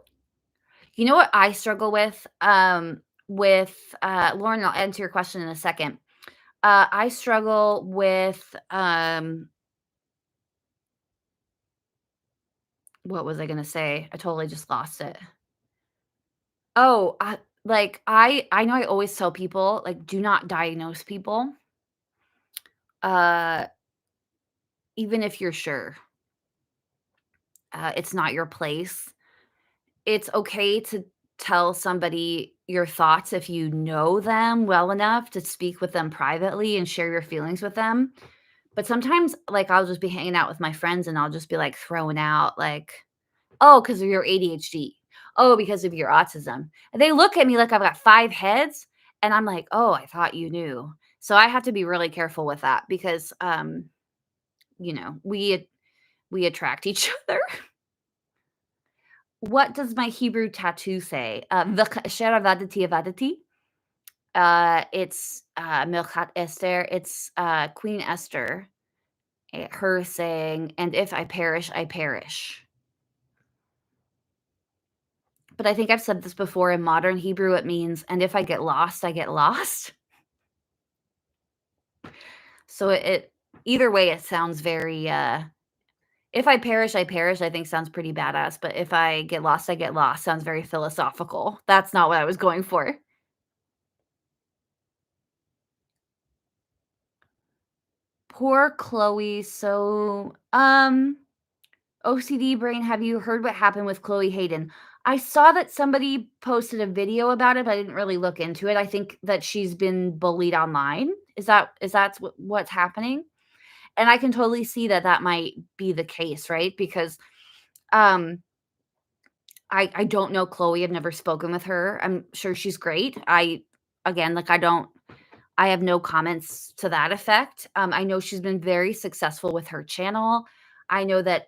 You know what I struggle with, Lauren, I'll answer your question in a second. I struggle with, what was I gonna say? I totally just lost it. Oh, I know I always tell people, like, do not diagnose people, uh, even if you're sure. It's not your place. It's okay to tell somebody your thoughts if you know them well enough to speak with them privately and share your feelings with them. But sometimes, like, I'll just be hanging out with my friends and I'll just be, like, throwing out, like, "Oh, because of your ADHD. Oh, because of your autism." And they look at me like I've got 5 heads, and I'm like, "Oh, I thought you knew." So I have to be really careful with that because, we attract each other. What does my Hebrew tattoo say? V'ka'asher avadati avadati. It's, Milchat Esther. It's, Queen Esther, her saying, "And if I perish, I perish." But I think I've said this before, in modern Hebrew, it means, "And if I get lost, I get lost." So it either way, it sounds very, "If I perish, I perish," I think sounds pretty badass, but "If I get lost, I get lost" sounds very philosophical. That's not what I was going for. Poor Chloe, so, OCD brain, have you heard what happened with Chloe Hayden? I saw that somebody posted a video about it, but I didn't really look into it. I think that she's been bullied online. Is that what's happening? And I can totally see that that might be the case, right? Because, um, I don't know Chloe, I've never spoken with her. I'm sure she's great. Again, like, I have no comments to that effect. I know she's been very successful with her channel. I know that,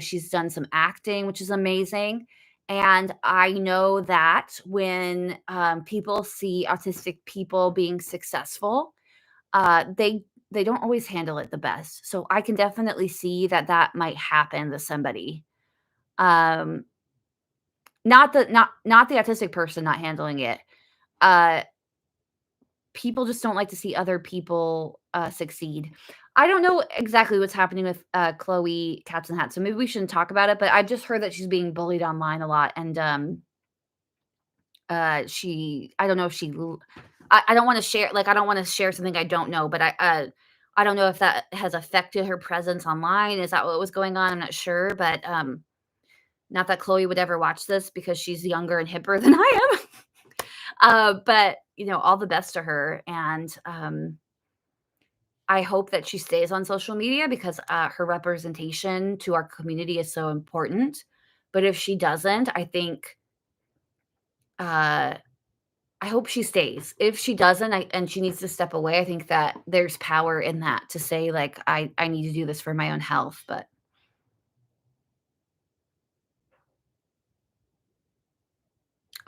she's done some acting, which is amazing. And I know that when, people see autistic people being successful, they don't always handle it the best. So I can definitely see that that might happen to somebody. Um, not the autistic person not handling it. Uh, People just don't like to see other people, succeed. I don't know exactly what's happening with, Chloe Cats and Hats, so maybe we shouldn't talk about it, but I just heard that she's being bullied online a lot, and, she I don't know if she l I don't wanna share like, I don't wanna share something I don't know, but I don't know if that has affected her presence online. Is that what was going on? I'm not sure, but, not that Chloe would ever watch this because she's younger and hipper than I am. But, all the best to her, and, I hope that she stays on social media because, her representation to our community is so important. But if she doesn't, I think, uh I hope she stays. If she doesn't, and she needs to step away, I think that there's power in that to say, like, I need to do this for my own health, but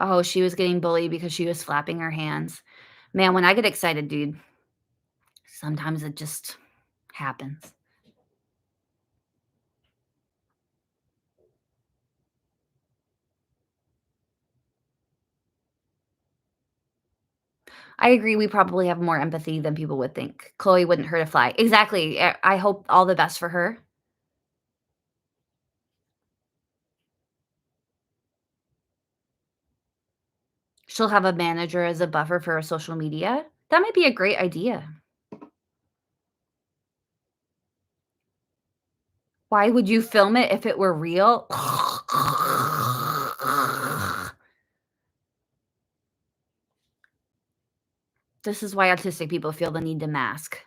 oh, she was getting bullied because she was flapping her hands. Man, when I get excited, dude, sometimes it just happens. I agree, we probably have more empathy than people would think. Chloe wouldn't hurt a fly. Exactly, I hope all the best for her. She'll have a manager as a buffer for her social media. That might be a great idea. Why would you film it if it were real? This is why autistic people feel the need to mask.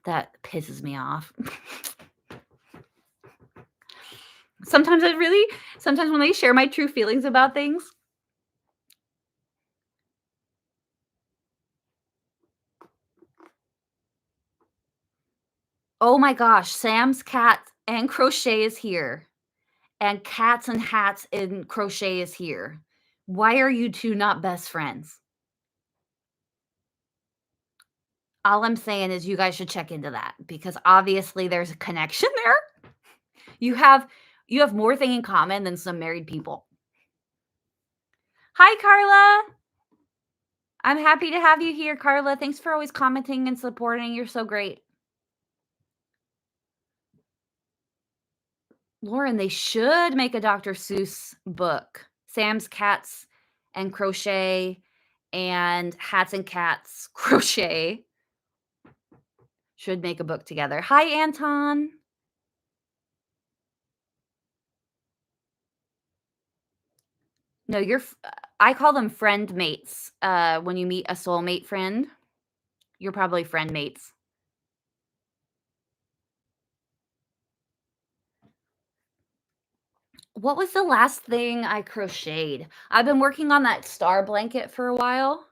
That pisses me off. Sometimes I really sometimes when they share my true feelings about things, oh my gosh, Sam's cat and crochet is here, and cats and hats and crochet is here. Why are you 2 not best friends? All I'm saying is you guys should check into that because obviously there's a connection there. You have you have more thing in common than some married people. Hi, Carla. I'm happy to have you here, Carla. Thanks for always commenting and supporting. You're so great. Lauren, they should make a Dr. Seuss book. Sam's Cats and Crochet and Hats and Cats Crochet should make a book together. Hi, Anton. No, I call them friend mates. When you meet a soulmate friend, you're probably friend mates. What was the last thing I crocheted? I've been working on that star blanket for a while.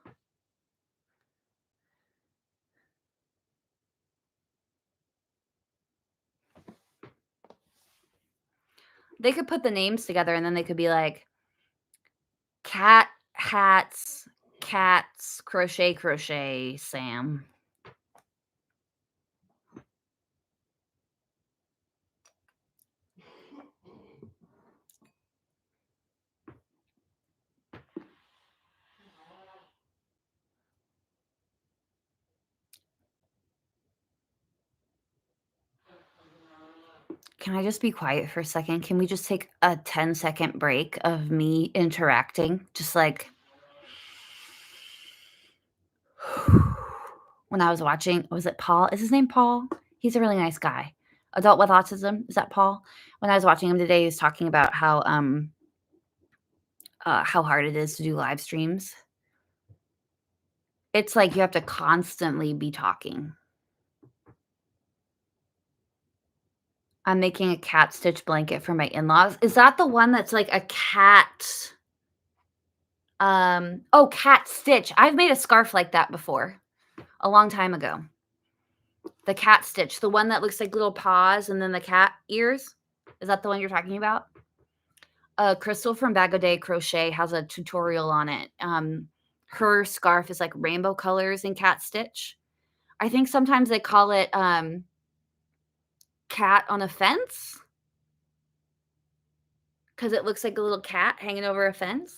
They could put the names together and then they could be like cat hats, cats, crochet, crochet, Sam. Can I just be quiet for a second? Can we just take a 10-second break of me interacting? Just like when I was watching, was it Paul? Is his name Paul? He's a really nice guy. Adult with autism. Is that Paul? When I was watching him today, he was talking about how hard it is to do live streams. It's like you have to constantly be talking. I'm making a cat stitch blanket for my in-laws. Is that the one that's like a cat? Oh, cat stitch. I've made a scarf like that before, a long time ago. The cat stitch, the one that looks like little paws and then the cat ears. Is that the one you're talking about? Crystal from Bag O' Day Crochet has a tutorial on it. Her scarf is like rainbow colors in cat stitch. I think sometimes they call it cat on a fence because it looks like a little cat hanging over a fence.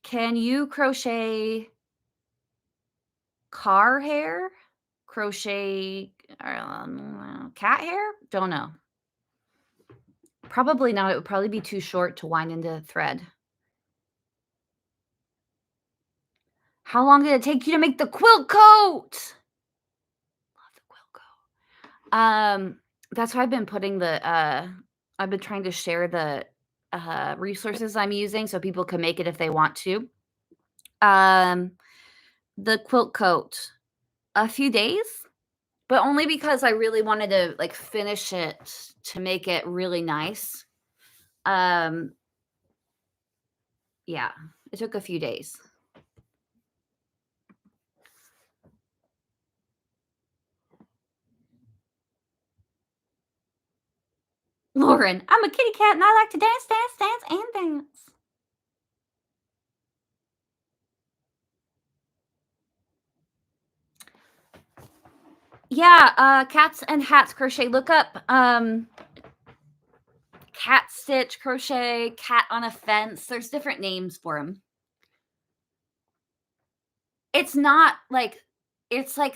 Can you crochet car hair? Crochet cat hair? Don't know. Probably not. It would probably be too short to wind into thread. How long did it take you to make the quilt coat? Love the quilt coat. That's why I've been putting I've been trying to share the resources I'm using so people can make it if they want to. The quilt coat, a few days, but only because I really wanted to like finish it to make it really nice. Um, yeah, it took a few days. Lauren, I'm a kitty cat and I like to dance, dance, dance, and dance. Yeah, cats and hats crochet. Look up cat stitch crochet, cat on a fence. There's different names for them. It's not like it's like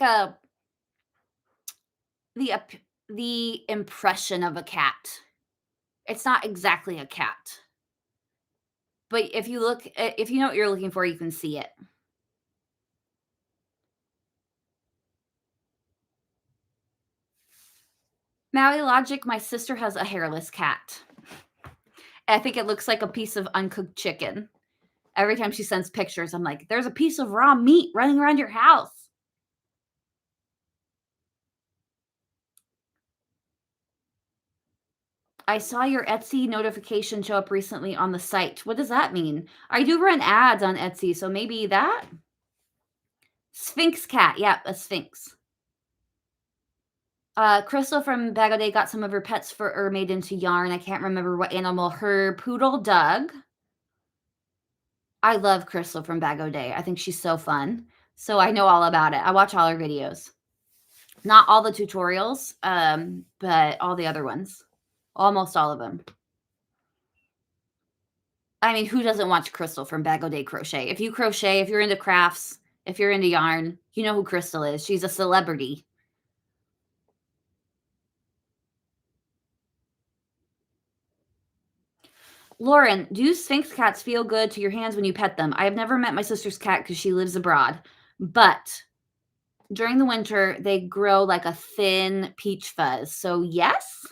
the impression of a cat. It's not exactly a cat. But if you look if you know what you're looking for, you can see it. Maui Logic, my sister has a hairless cat. I think it looks like a piece of uncooked chicken. Every time she sends pictures, I'm like, "There's a piece of raw meat running around your house." I saw your Etsy notification show up recently on the site. What does that mean? I do run ads on Etsy, so maybe that? Sphinx cat. Yeah, a sphinx. Crystal from Bag O' Day got some of her pets for made into yarn. I can't remember what animal. Her poodle, Doug. I love Crystal from Bag O' Day. I think she's so fun. So I know all about it. I watch all her videos. Not all the tutorials, but all the other ones. Almost all of them. I mean, who doesn't watch Crystal from Bag O' Day Crochet? If you crochet, if you're into crafts, if you're into yarn, you know who Crystal is. She's a celebrity. Lauren, do Sphinx cats feel good to your hands when you pet them? I have never met my sister's cat because she lives abroad, but during the winter, they grow like a thin peach fuzz. So, yes.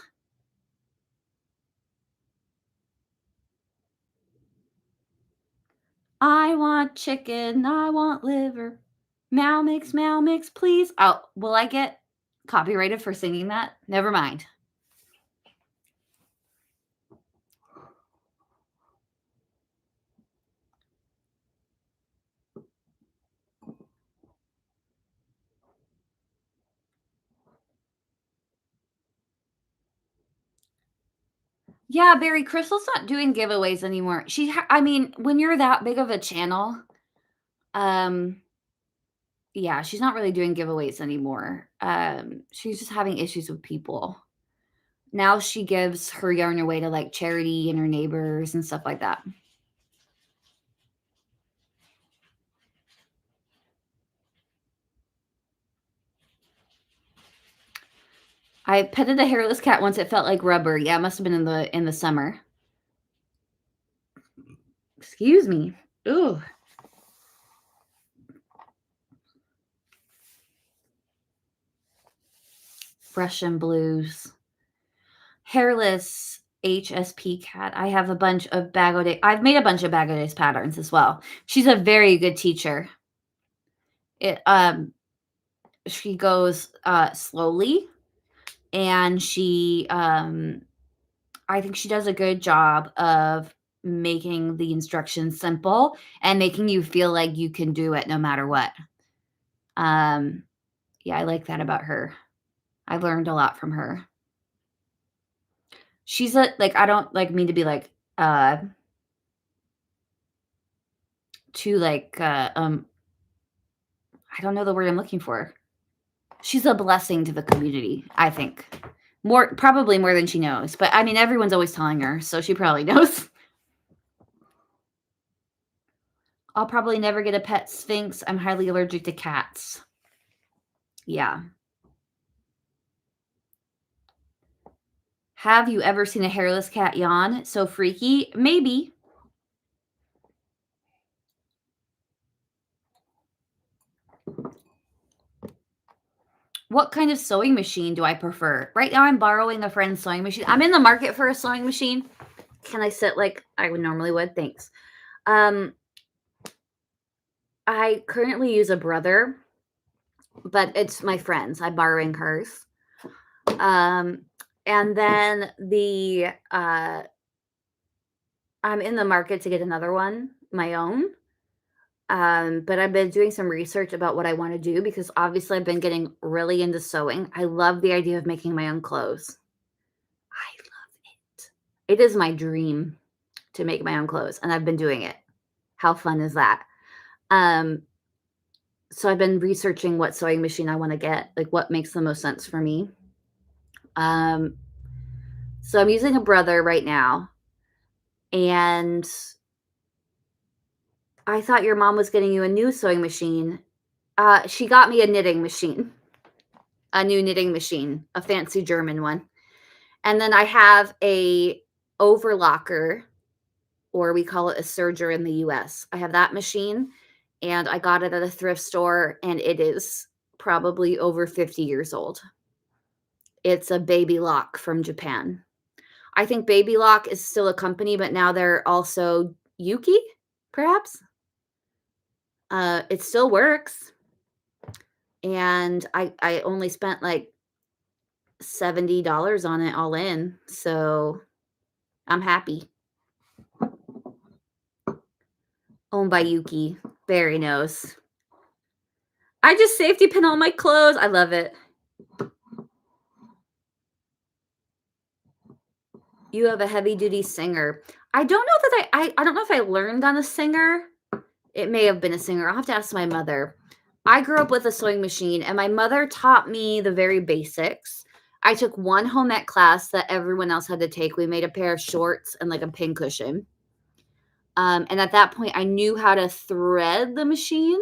I want chicken. I want liver. Meow mix, please. Oh, will I get copyrighted for singing that? Never mind. Yeah, Barry, Crystal's not doing giveaways anymore. I mean, when you're that big of a channel, um, yeah, she's not really doing giveaways anymore. She's just having issues with people. Now she gives her yarn away to like charity and her neighbors and stuff like that. I petted a hairless cat once. It felt like rubber. Yeah, it must have been in the summer. Excuse me. Ooh. Russian blues. Hairless HSP cat. I have a bunch of Bag O' Day. I've made a bunch of Bag O' Days patterns as well. She's a very good teacher. It she goes slowly and she I think she does a good job of making the instructions simple and making you feel like you can do it no matter what. Yeah, I like that about her. I learned a lot from her. She's a like, I don't, like, mean to be, like, uh, too, like, I don't know the word I'm looking for. She's a blessing to the community, I think. Probably more than she knows, but, I mean, everyone's always telling her, so she probably knows. I'll probably never get a pet sphinx. I'm highly allergic to cats. Yeah. Have you ever seen a hairless cat yawn? So freaky? Maybe. What kind of sewing machine do I prefer? Right now, I'm borrowing a friend's sewing machine. I'm in the market for a sewing machine. Can I sit like I would normally would? Thanks. Um, I currently use a Brother, but it's my friend's. I'm borrowing hers. Um, and then I'm in the market to get another one, my own. But I've been doing some research about what I want to do because obviously I've been getting really into sewing. I love the idea of making my own clothes. I love it. It is my dream to make my own clothes, and I've been doing it. How fun is that? Um, so I've been researching what sewing machine I want to get, like what makes the most sense for me. Um, so I'm using a Brother right now, and I thought your mom was getting you a new sewing machine. She got me a knitting machine, a new knitting machine, a fancy German one. And then I have a overlocker, or we call it a serger in the US. I have that machine, and I got it at a thrift store, and it is probably over 50 years old. It's a Baby Lock from Japan. I think Baby Lock is still a company, but now they're also Yuki, perhaps. It still works, and I only spent like $70 on it all in, so I'm happy. Owned by Yuki. Very knows. I just safety pin all my clothes. I love it. You have a heavy duty singer. I don't know that I don't know if I learned on a singer. It may have been a singer. I'll have to ask my mother. I grew up with a sewing machine, and my mother taught me the very basics. I took one home ec class that everyone else had to take. We made a pair of shorts and like a pincushion. And at that point, I knew how to thread the machine.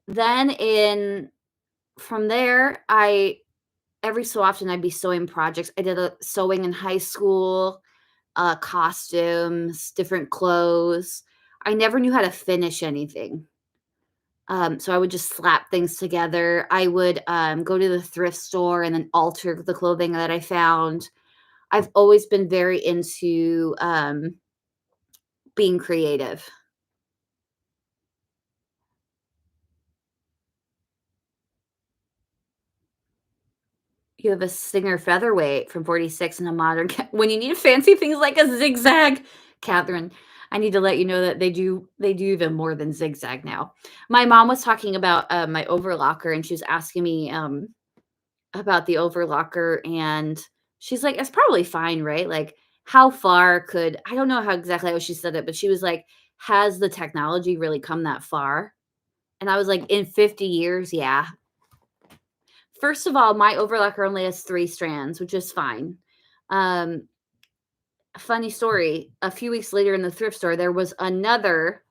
Then in from there, I every so often I'd be sewing projects. I did a sewing in high school, costumes, different clothes. I never knew how to finish anything. So I would just slap things together. I would go to the thrift store and then alter the clothing that I found. I've always been very into being creative. You have a Singer featherweight from 46 and a modern when you need fancy things like a zigzag. Catherine, I need to let you know that they do even more than zigzag now. My mom was talking about, my overlocker, and she was asking me, about the overlocker, and she's like, "It's probably fine, right?" Like, how far could I don't know how exactly how she said it, but she was like, "Has the technology really come that far?" And I was like, "In 50 years, yeah." First of all, my overlocker only has 3 strands, which is fine. Um, funny story, a few weeks later in the thrift store, there was another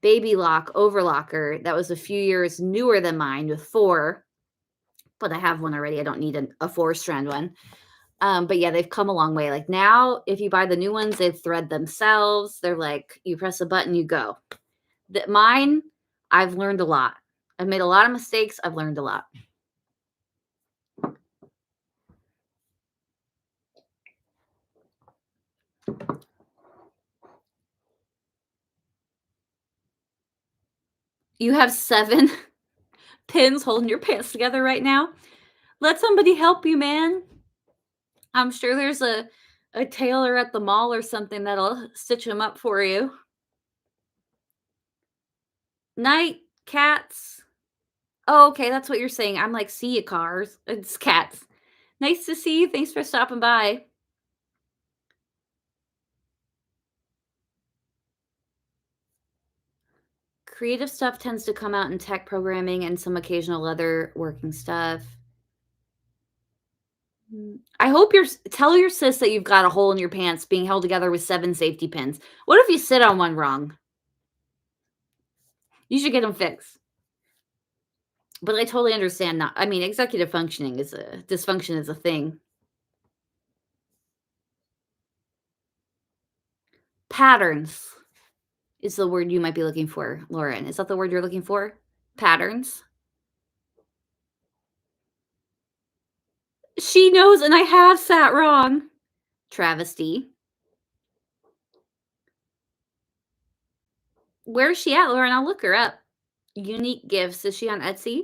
Baby Lock overlocker that was a few years newer than mine with 4, but I have one already. I don't need a 4-strand one. But yeah, they've come a long way. Like now, if you buy the new ones, they thread themselves. They're like, you press a button, you go. That mine, I've learned a lot. I've made a lot of mistakes. I've learned a lot. You have 7 pins holding your pants together right now. Let somebody help you, man. I'm sure there's a tailor at the mall or something that'll stitch them up for you. Night, cats. Oh, okay, that's what you're saying. I'm like, see you, cars. It's cats. Nice to see you. Thanks for stopping by. Creative stuff tends to come out in tech programming and some occasional other working stuff. I hope tell your sis that you've got a hole in your pants being held together with 7 safety pins. What if you sit on one wrong? You should get them fixed. But I totally understand not I mean, executive functioning is a dysfunction is a thing. Patterns is the word you might be looking for, Lauren. Is that the word you're looking for? Patterns? She knows, and I have sat wrong. Travesty. Where's she at, Lauren? I'll look her up. Unique gifts. Is she on Etsy?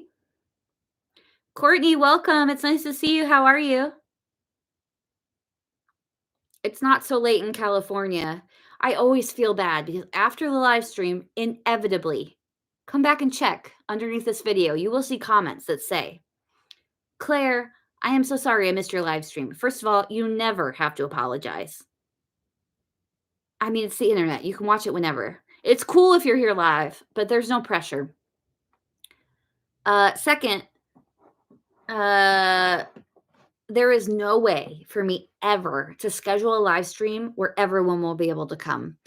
Courtney, welcome. It's nice to see you. How are you? It's not so late in California. I always feel bad because after the live stream, inevitably, come back and check underneath this video. You will see comments that say, Claire, I am so sorry I missed your live stream. First of all, you never have to apologize. I mean, it's the internet. You can watch it whenever. It's cool if you're here live, but there's no pressure. Second, there is no way for me ever to schedule a live stream where everyone will be able to come.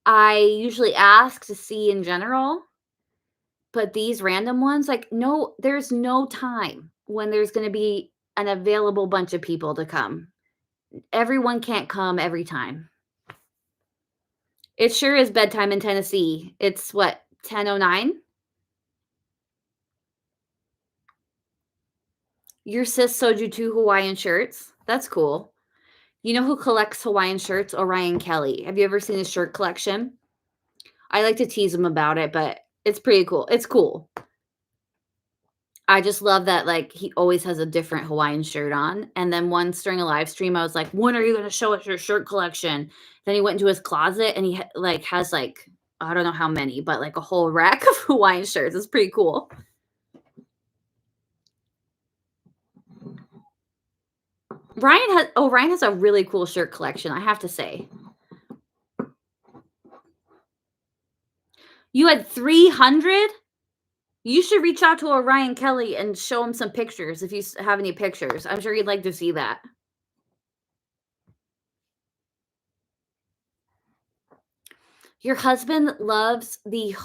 I usually ask to see in general, but these random ones, like, no, there's no time when there's going to be an available bunch of people to come. Everyone can't come every time. It sure is bedtime in Tennessee. It's what, 10:09? Your sis sewed you 2 Hawaiian shirts? That's cool. You know who collects Hawaiian shirts? Orion Kelly. Have you ever seen his shirt collection? I like to tease him about it, but it's pretty cool. It's cool. I just love that, like, he always has a different Hawaiian shirt on, and then once during a live stream, I was like, "When are you gonna show us your shirt collection?" Then he went into his closet, and he has, like, I don't know how many, but, like, a whole rack of Hawaiian shirts. It's pretty cool. Ryan has a really cool shirt collection, I have to say. You had 300? You should reach out to Orion Kelly and show him some pictures if you have any pictures. I'm sure he'd like to see that. Your husband loves the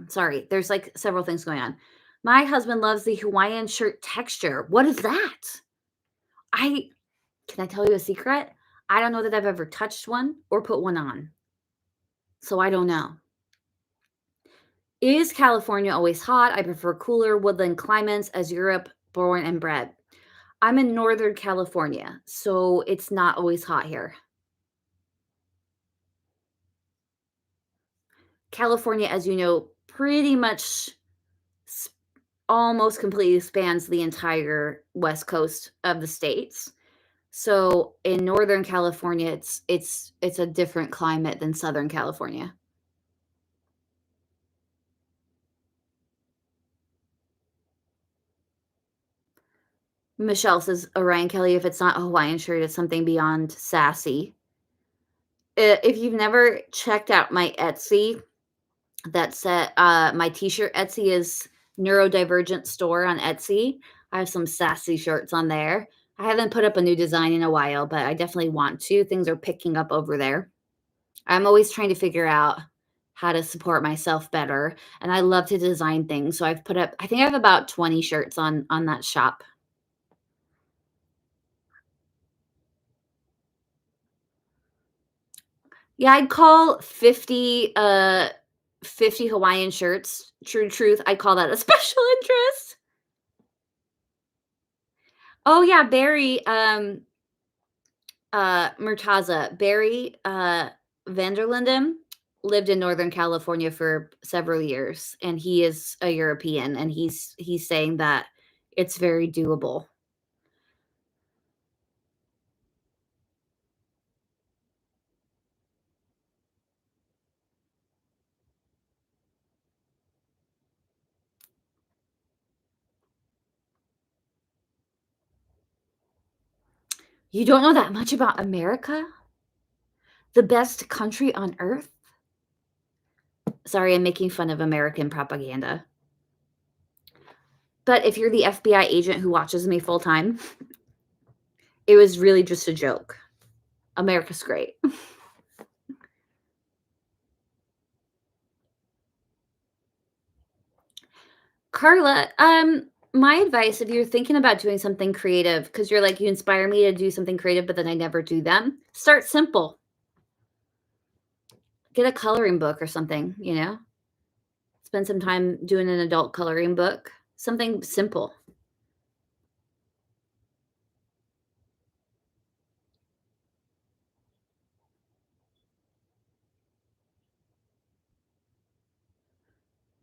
sorry, there's, like, several things going on. My husband loves the Hawaiian shirt texture. What is that? I Can I tell you a secret? I don't know that I've ever touched one or put one on, so I don't know. Is California always hot? I prefer cooler woodland climates as Europe born and bred. I'm in Northern California, so it's not always hot here. California, as you know, pretty much almost completely spans the entire west coast of the states. So in Northern California, it's a different climate than Southern California. Michelle says, Orion Kelly, if it's not a Hawaiian shirt, it's something beyond sassy. If you've never checked out my Etsy, my t-shirt Etsy is Neurodivergent store on Etsy. I have some sassy shirts on there. I haven't put up a new design in a while, but I definitely want to. Things are picking up over there. I'm always trying to figure out how to support myself better, and I love to design things. So I've put up I think I have about 20 shirts on that shop. Yeah, I'd call 50 Hawaiian shirts, true truth, I call that a special interest. Oh, yeah, Barry, Murtaza. Barry, Vanderlinden lived in Northern California for several years, and he is a European, and he's saying that it's very doable. You don't know that much about America? The best country on earth? Sorry, I'm making fun of American propaganda. But if you're the FBI agent who watches me full time, it was really just a joke. America's great. Carla, my advice, if you're thinking about doing something creative, because you're like, you inspire me to do something creative, but then I never do them, start simple. Get a coloring book or something, you know? Spend some time doing an adult coloring book, something simple.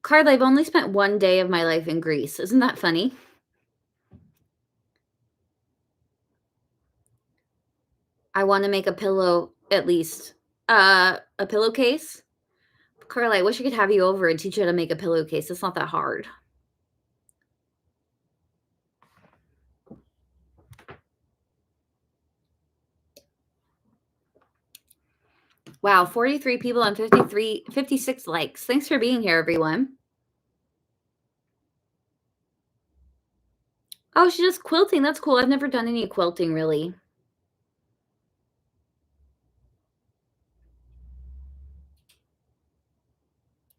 Carla, I've only spent 1 day of my life in Greece. Isn't that funny? I wanna make a pillow at least. A pillowcase? Carla, I wish I could have you over and teach you how to make a pillowcase. It's not that hard. Wow, 43 people and 56 likes. Thanks for being here, everyone. Oh, she does quilting. That's cool. I've never done any quilting, really.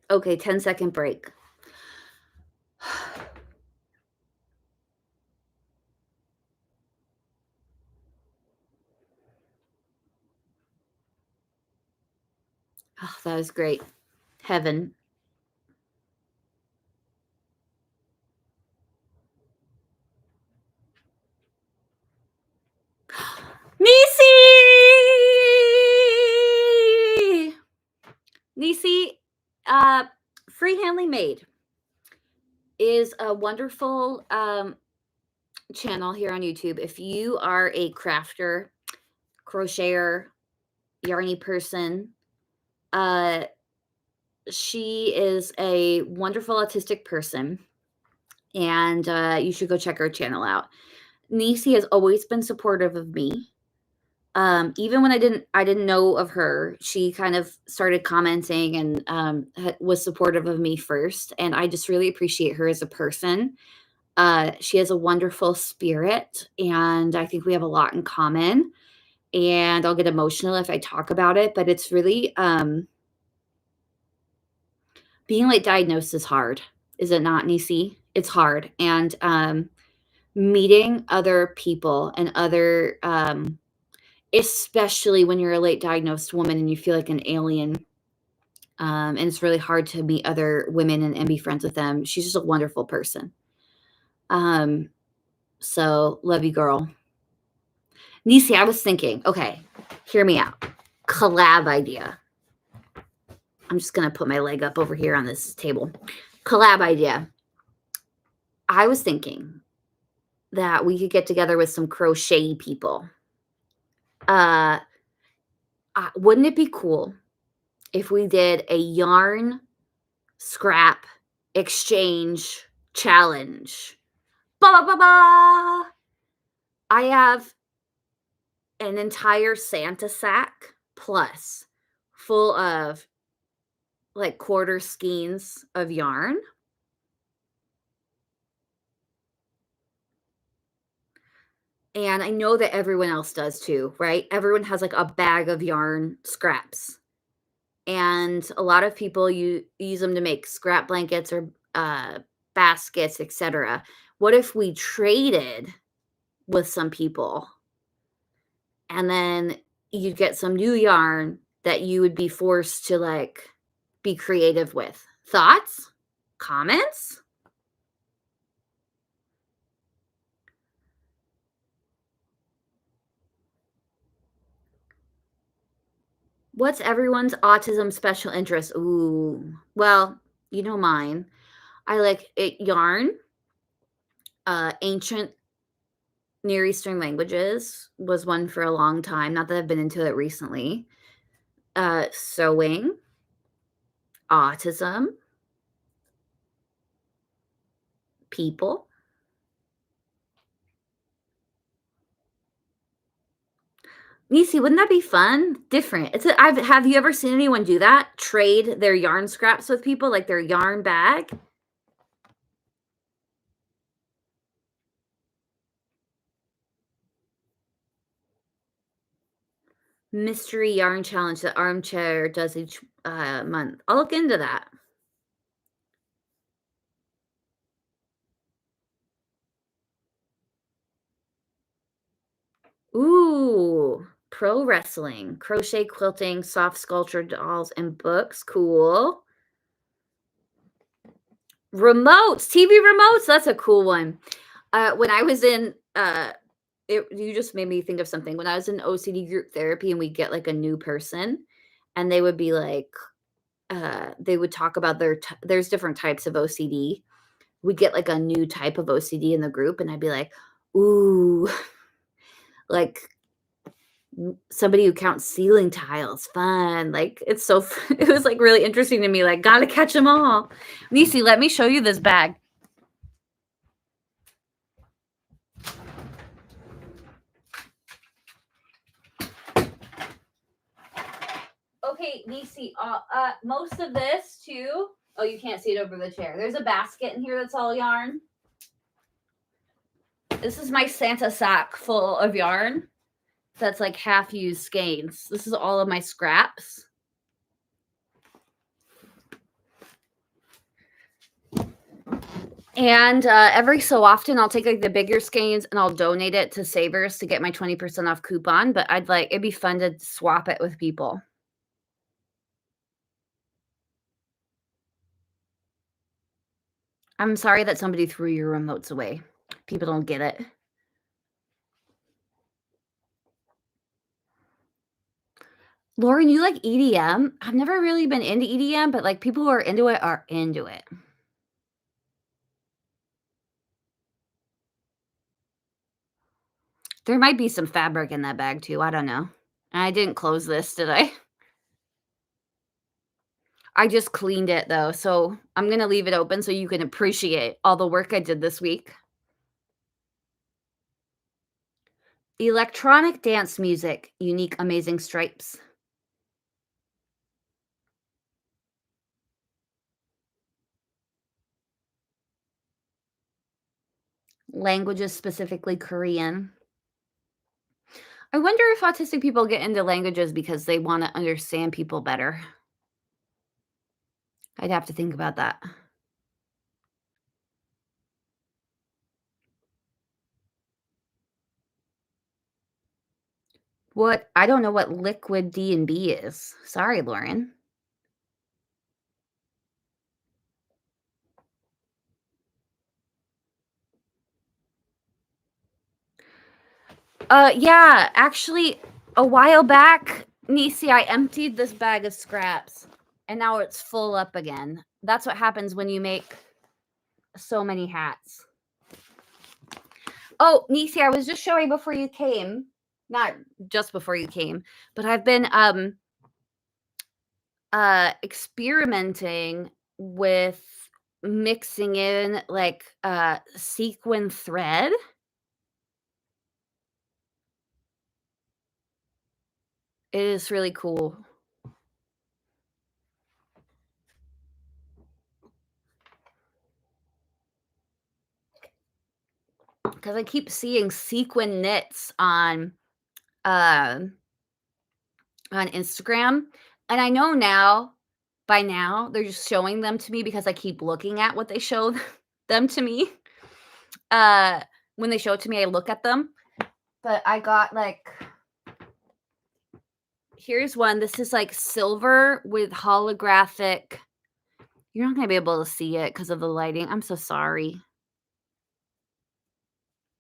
Okay, 10-second break. Oh, that was great. Heaven. Nisi! Nisi, Free Handling Made is a wonderful channel here on YouTube. If you are a crafter, crocheter, yarny person, she is a wonderful autistic person, and you should go check her channel out. Nisi has always been supportive of me. Even when I didn't know of her, she kind of started commenting and was supportive of me first, and I just really appreciate her as a person. She has a wonderful spirit, and I think we have a lot in common. And I'll get emotional if I talk about it, but it's really being late diagnosed is hard, is it not, Nisi? It's hard, and meeting other people and other especially when you're a late diagnosed woman and you feel like an alien, and it's really hard to meet other women and be friends with them. She's just a wonderful person. So love you, girl. Nisi, I was thinking, okay, hear me out. Collab idea. I'm just gonna put my leg up over here on this table. Collab idea. I was thinking that we could get together with some crochet people. Wouldn't it be cool if we did a yarn scrap exchange challenge? Ba ba ba ba! I have an entire Santa sack plus full of like quarter skeins of yarn. And I know that everyone else does too, right? Everyone has like a bag of yarn scraps. And a lot of people use them to make scrap blankets or baskets, etc. What if we traded with some people and then you'd get some new yarn that you would be forced to like be creative with? Thoughts? Comments? What's everyone's autism special interest? Ooh, well, you know mine. I like it, yarn, ancient Near Eastern languages was one for a long time. Not that I've been into it recently. Sewing, autism, people. Nisi, wouldn't that be fun? Different. Have you ever seen anyone do that? Trade their yarn scraps with people, like their yarn bag? Mystery yarn challenge that Armchair does each month. I'll look into that. Ooh, pro wrestling, crochet quilting, soft sculpture dolls, and books. Cool. Remotes, TV remotes. That's a cool one. When I was in, you just made me think of something. When I was in OCD group therapy and we get like a new person, and they would be like, they would talk about there's different types of OCD. We get like a new type of OCD in the group, and I'd be like, ooh, like somebody who counts ceiling tiles, fun. Like it's so, it was like really interesting to me. Like, gotta catch them all. Nisi, let me show you this bag. Okay, Nisi, most of this too. Oh, you can't see it over the chair. There's a basket in here that's all yarn. This is my Santa sack full of yarn. That's like half used skeins. This is all of my scraps. And every so often, I'll take like the bigger skeins and I'll donate it to Savers to get my 20% off coupon. But it'd be fun to swap it with people. I'm sorry that somebody threw your remotes away. People don't get it. Lauren, you like EDM? I've never really been into EDM, but like people who are into it are into it. There might be some fabric in that bag too. I don't know. I didn't close this, did I? I just cleaned it though, so I'm gonna leave it open so you can appreciate all the work I did this week. Electronic dance music, unique, amazing stripes. Languages, specifically Korean. I wonder if autistic people get into languages because they want to understand people better. I'd have to think about that. I don't know what liquid D&B is. Sorry, Lauren. Yeah, actually, a while back, Nisi, I emptied this bag of scraps, and now it's full up again. That's what happens when you make so many hats. Oh, Nisi, I was just showing before you came, not just before you came, but I've been experimenting with mixing in like sequin thread. It is really cool. Because I keep seeing sequin knits on Instagram, and I know by now they're just showing them to me because I keep looking at what they show them to me. When they show it to me, I look at them. But I got like, here's one. This is like silver with holographic. You're not gonna be able to see it because of the lighting. I'm so sorry.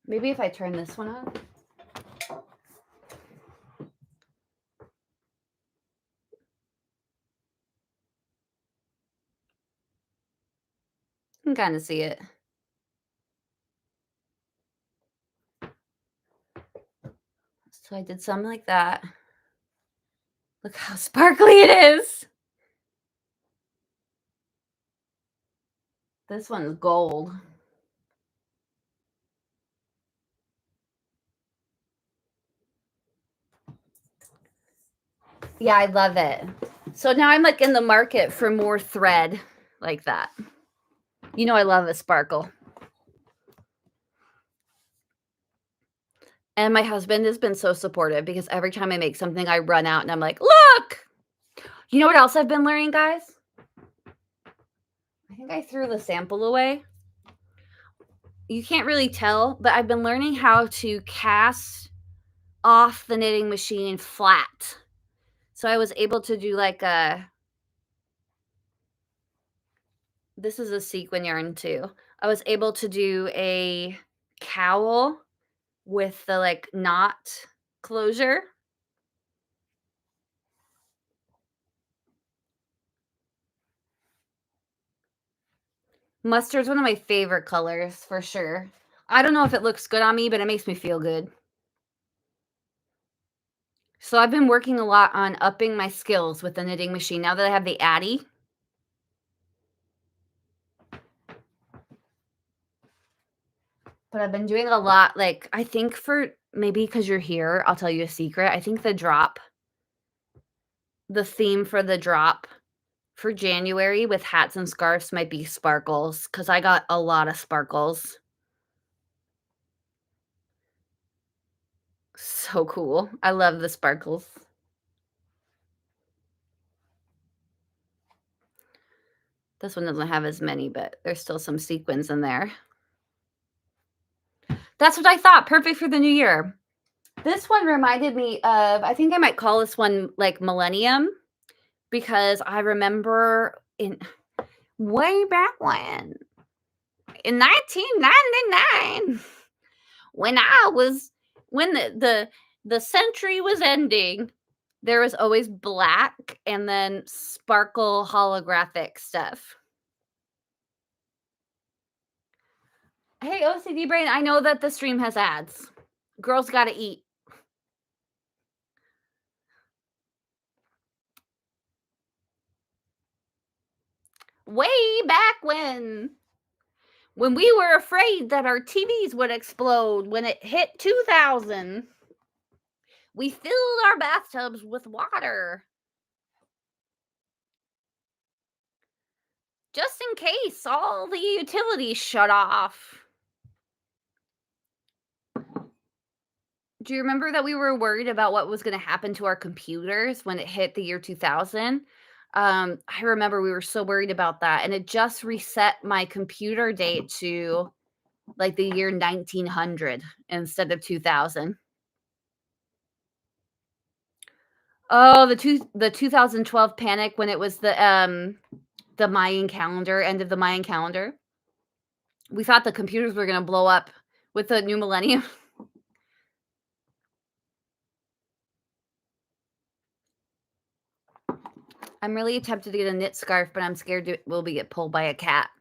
Maybe if I turn this one on. You can kind of see it. So I did something like that. Look how sparkly it is. This one's gold. Yeah, I love it. So now I'm like in the market for more thread like that. You know, I love a sparkle. And my husband has been so supportive because every time I make something, I run out and I'm like, look! You know what else I've been learning, guys? I think I threw the sample away. You can't really tell, but I've been learning how to cast off the knitting machine flat. So I was able to do like this is a sequin yarn too. I was able to do a cowl with the like knot closure. Mustard's one of my favorite colors for sure. I don't know if it looks good on me, but it makes me feel good. So I've been working a lot on upping my skills with the knitting machine now that I have the Addy. But I've been doing a lot, like, I think for maybe because you're here, I'll tell you a secret. I think the theme for the drop for January with hats and scarves might be sparkles because I got a lot of sparkles. So cool. I love the sparkles. This one doesn't have as many, but there's still some sequins in there. That's what I thought. Perfect for the new year. This one reminded me of, I think I might call this one like Millennium because I remember in way back when, in 1999, when the century was ending, there was always black and then sparkle holographic stuff. Hey, OCD brain, I know that the stream has ads. Girls gotta eat. Way back when we were afraid that our TVs would explode when it hit 2000, we filled our bathtubs with water. Just in case all the utilities shut off. Do you remember that we were worried about what was going to happen to our computers when it hit the year 2000? I remember we were so worried about that, and it just reset my computer date to like the year 1900 instead of 2000. Oh, the 2012 panic when it was the Mayan calendar, end of the Mayan calendar. We thought the computers were going to blow up with the new millennium. I'm really tempted to get a knit scarf, but I'm scared we'll get pulled by a cat.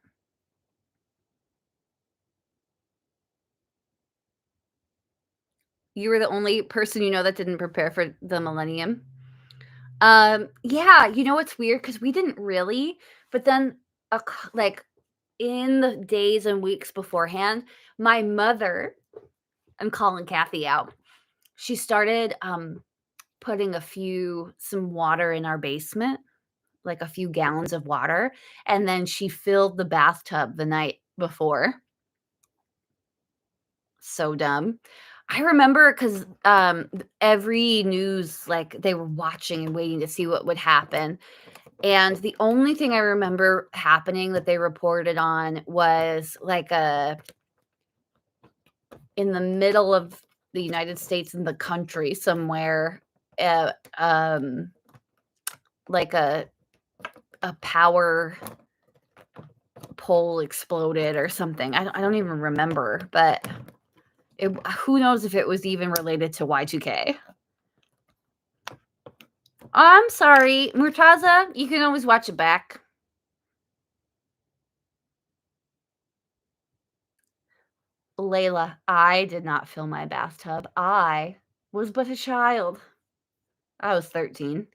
You were the only person you know that didn't prepare for the millennium. Yeah, you know what's weird? Because we didn't really, but then, like, in the days and weeks beforehand, my mother, I'm calling Kathy out, she started putting some water in our basement, like a few gallons of water, and then she filled the bathtub the night before. So dumb. I remember because every news, like, they were watching and waiting to see what would happen. And the only thing I remember happening that they reported on was like in the middle of the United States in the country somewhere, like a power pole exploded or something. I don't even remember, but who knows if it was even related to Y2K. I'm sorry, Murtaza, you can always watch it back. Layla, I did not fill my bathtub. I was but a child. I was 13.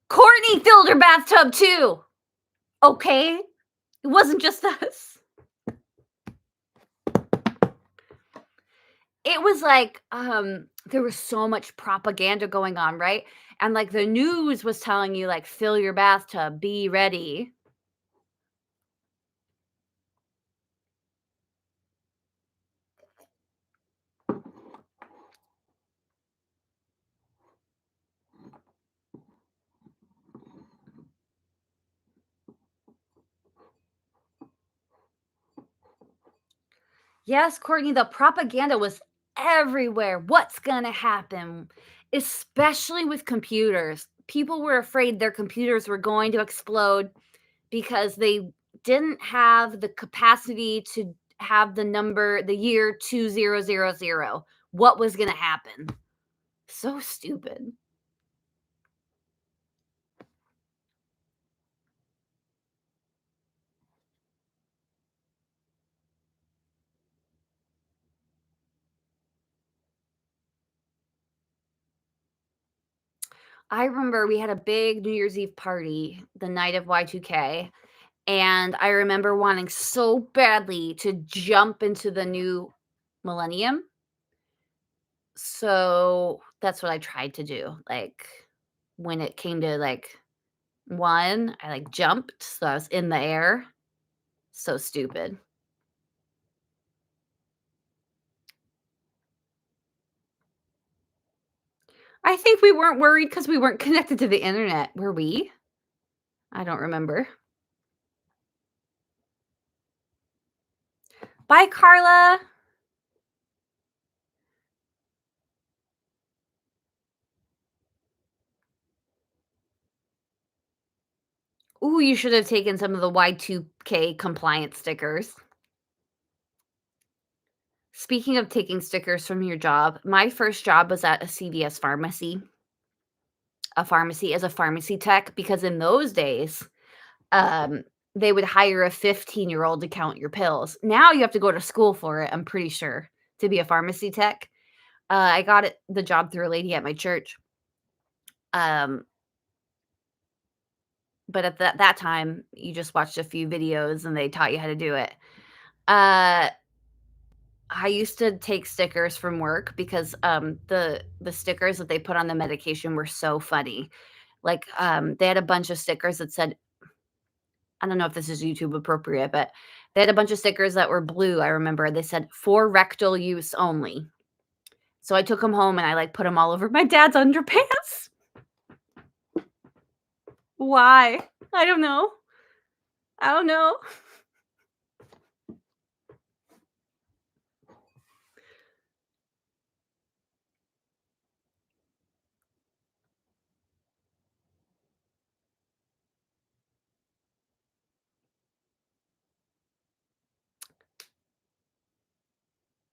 Courtney filled her bathtub too. Okay? It wasn't just us. It was like, there was so much propaganda going on, right? And, like, the news was telling you, like, "Fill your bathtub, be ready." Yes, Courtney, the propaganda was everywhere. What's gonna happen? Especially with computers. People were afraid their computers were going to explode because they didn't have the capacity to have the year 2000. What was gonna happen? So stupid. I remember we had a big New Year's Eve party the night of Y2K, and I remember wanting so badly to jump into the new millennium. So, that's what I tried to do, like, when it came to, like, 1, I, like, jumped, so I was in the air. So stupid. I think we weren't worried because we weren't connected to the internet, were we? I don't remember. Bye, Carla. Ooh, you should have taken some of the Y2K compliance stickers. Speaking of taking stickers from your job, my first job was at a CVS pharmacy, a pharmacy as a pharmacy tech, because in those days, um, they would hire a 15-year-old to count your pills. Now you have to go to school for it, I'm pretty sure, to be a pharmacy tech. I got the job through a lady at my church. Um, but at that time, you just watched a few videos and they taught you how to do it. Uh, I used to take stickers from work because, the stickers that they put on the medication were so funny. Like, they had a bunch of stickers that said, I don't know if this is YouTube appropriate, but they had a bunch of stickers that were blue, I remember. They said, "For rectal use only." So I took them home and I, like, put them all over my dad's underpants. Why? I don't know. I don't know.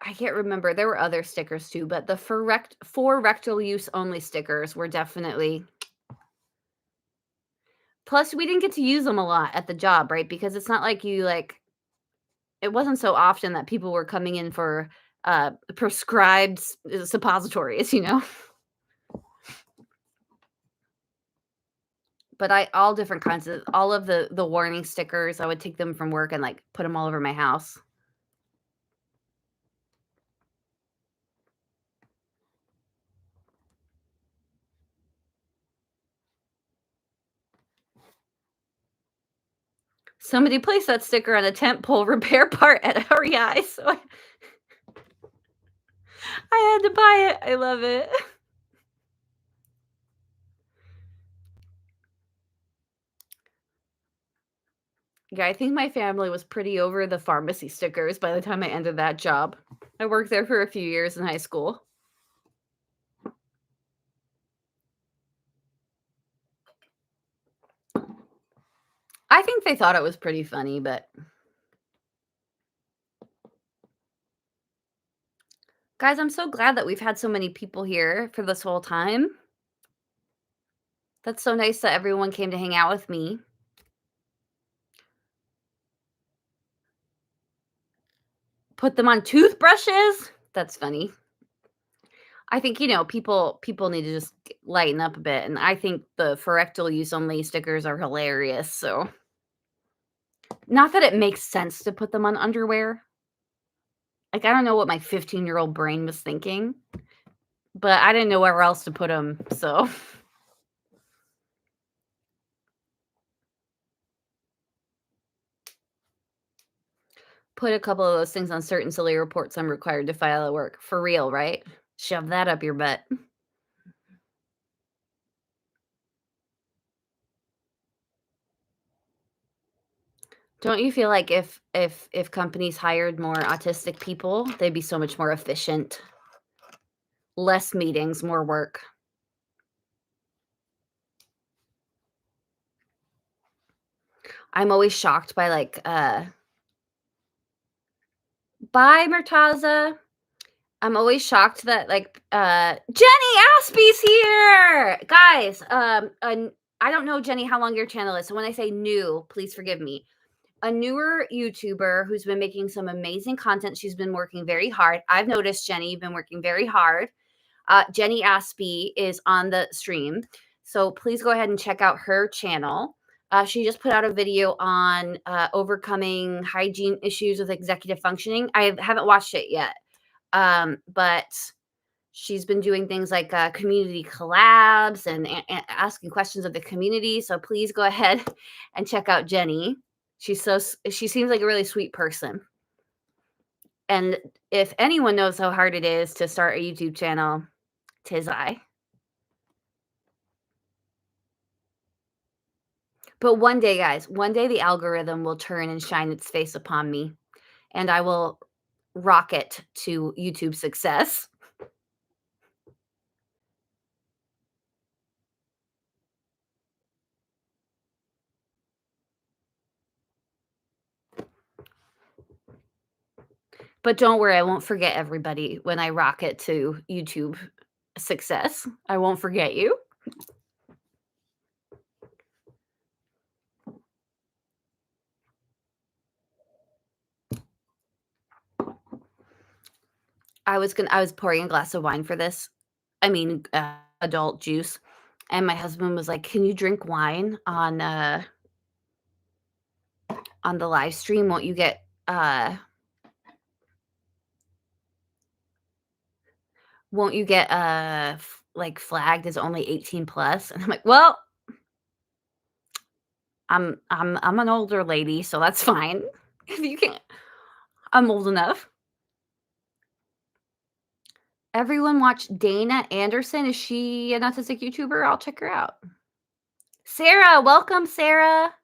I can't remember. There were other stickers too, but the for rectal use only stickers were definitely. Plus, we didn't get to use them a lot at the job, right? Because it's not like it wasn't so often that people were coming in for, prescribed suppositories, you know? But I all different kinds of all of the warning stickers, I would take them from work and, like, put them all over my house. Somebody placed that sticker on a tent pole repair part at REI, so I had to buy it. I love it. Yeah, I think my family was pretty over the pharmacy stickers by the time I ended that job. I worked there for a few years in high school. I think they thought it was pretty funny, but guys, I'm so glad that we've had so many people here for this whole time. That's so nice that everyone came to hang out with me. Put them on toothbrushes? That's funny. I think, people need to just lighten up a bit, and I think the for rectal use only stickers are hilarious, so not that it makes sense to put them on underwear. Like, I don't know what my 15-year-old brain was thinking, but I didn't know where else to put them, so put a couple of those things on certain silly reports I'm required to file at work. For real, right? Shove that up your butt. Don't you feel like if companies hired more autistic people, they'd be so much more efficient? Less meetings, more work. I'm always shocked by, like, bye, Murtaza. I'm always shocked that, like, Jenny Aspie's here! Guys, I don't know, Jenny, how long your channel is, so when I say new, please forgive me. A newer YouTuber who's been making some amazing content. She's been working very hard. I've noticed, Jenny, you've been working very hard. Jenny Aspie is on the stream. So please go ahead and check out her channel. She just put out a video on overcoming hygiene issues with executive functioning. I haven't watched it yet, but she's been doing things like community collabs and asking questions of the community. So please go ahead and check out Jenny. She seems like a really sweet person. And if anyone knows how hard it is to start a YouTube channel, 'tis I. But one day, guys, one day the algorithm will turn and shine its face upon me, and I will rocket to YouTube success. But don't worry, I won't forget everybody when I rocket to YouTube success. I won't forget you. I was pouring a glass of wine for this. I mean, adult juice, and my husband was like, "Can you drink wine on the live stream? Won't you get, like, flagged as only 18 plus?" And I'm like, "Well, I'm an older lady, so that's fine. If you can't I'm old enough." Everyone watch Dana Anderson. Is she an autistic YouTuber? I'll check her out. Sarah, welcome, Sarah.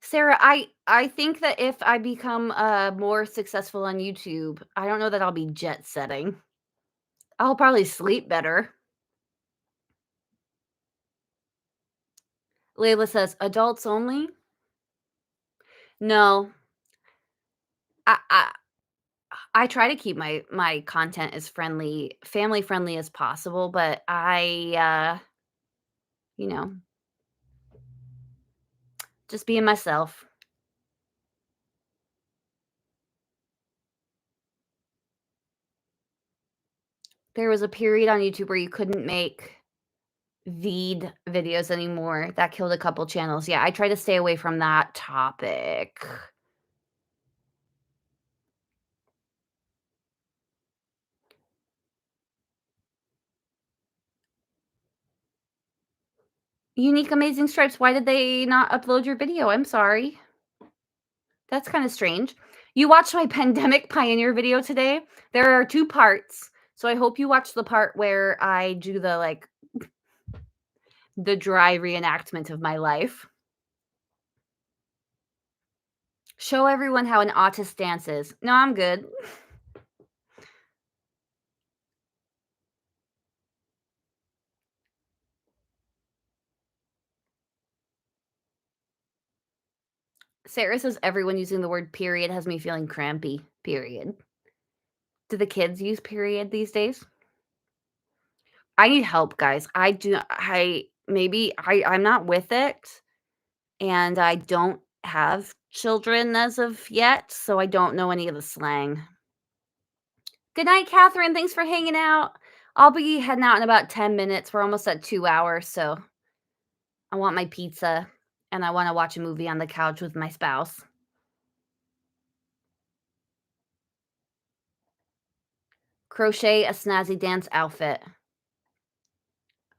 Sarah, I think that if I become, more successful on YouTube, I don't know that I'll be jet setting. I'll probably sleep better. Layla says, "Adults only?" No. I I try to keep my content as family friendly as possible, but you know, just being myself. There was a period on YouTube where you couldn't make V'd videos anymore. That killed a couple channels. Yeah, I try to stay away from that topic. Unique Amazing Stripes, why did they not upload your video? I'm sorry. That's kinda strange. You watched my Pandemic Pioneer video today? There are 2 parts, so I hope you watch the part where I do the, like, the dry reenactment of my life. Show everyone how an autist dances. No, I'm good. Sarah says everyone using the word period has me feeling crampy. Period. Do the kids use period these days? I need help, guys. I'm not with it, and I don't have children as of yet, so I don't know any of the slang. Good night, Catherine. Thanks for hanging out. I'll be heading out in about 10 minutes. We're almost at 2 hours, so I want my pizza, and I wanna watch a movie on the couch with my spouse. Crochet a snazzy dance outfit.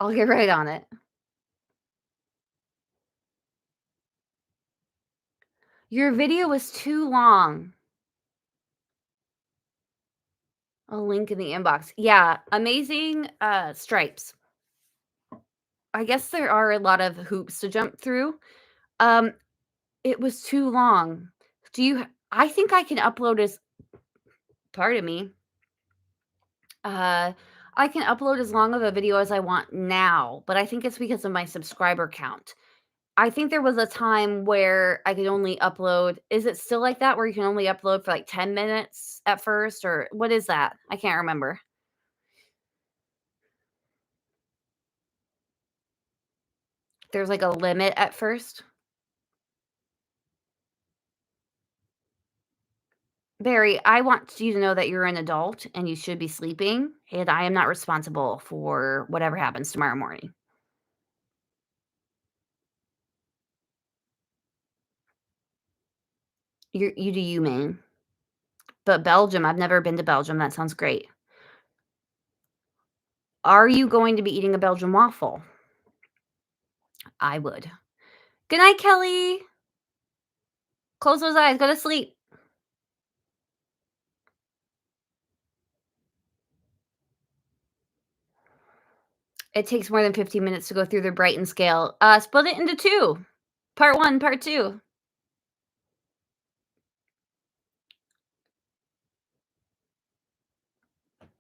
I'll get right on it. Your video was too long. A link in the inbox. Yeah, amazing, stripes. I guess there are a lot of hoops to jump through. Um, it was too long. I think I can upload as pardon me. Uh, I can upload as long of a video as I want now, but I think it's because of my subscriber count. I think there was a time where I could only upload is it still like that where you can only upload for, like, 10 minutes at first, or what is that? I can't remember. There's, like, a limit at first? Barry, I want you to know that you're an adult and you should be sleeping, and I am not responsible for whatever happens tomorrow morning. You do you, man. But Belgium, I've never been to Belgium, that sounds great. Are you going to be eating a Belgian waffle? I would. Good night, Kelly. Close those eyes, go to sleep. It takes more than 15 minutes to go through the Brighton scale. Split it into 2. Part 1, part 2.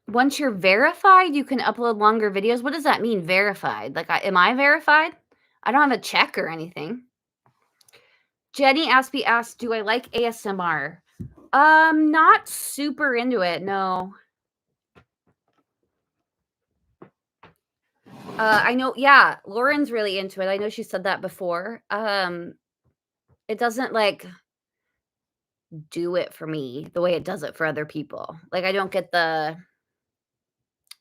Once you're verified, you can upload longer videos. What does that mean, verified? Like, am I verified? I don't have a check or anything. Jenny Aspie asked, "Do I like ASMR?" Not super into it, no. I know yeah, Lauren's really into it. I know she said that before. It doesn't, like, do it for me the way it does it for other people. Like, I don't get the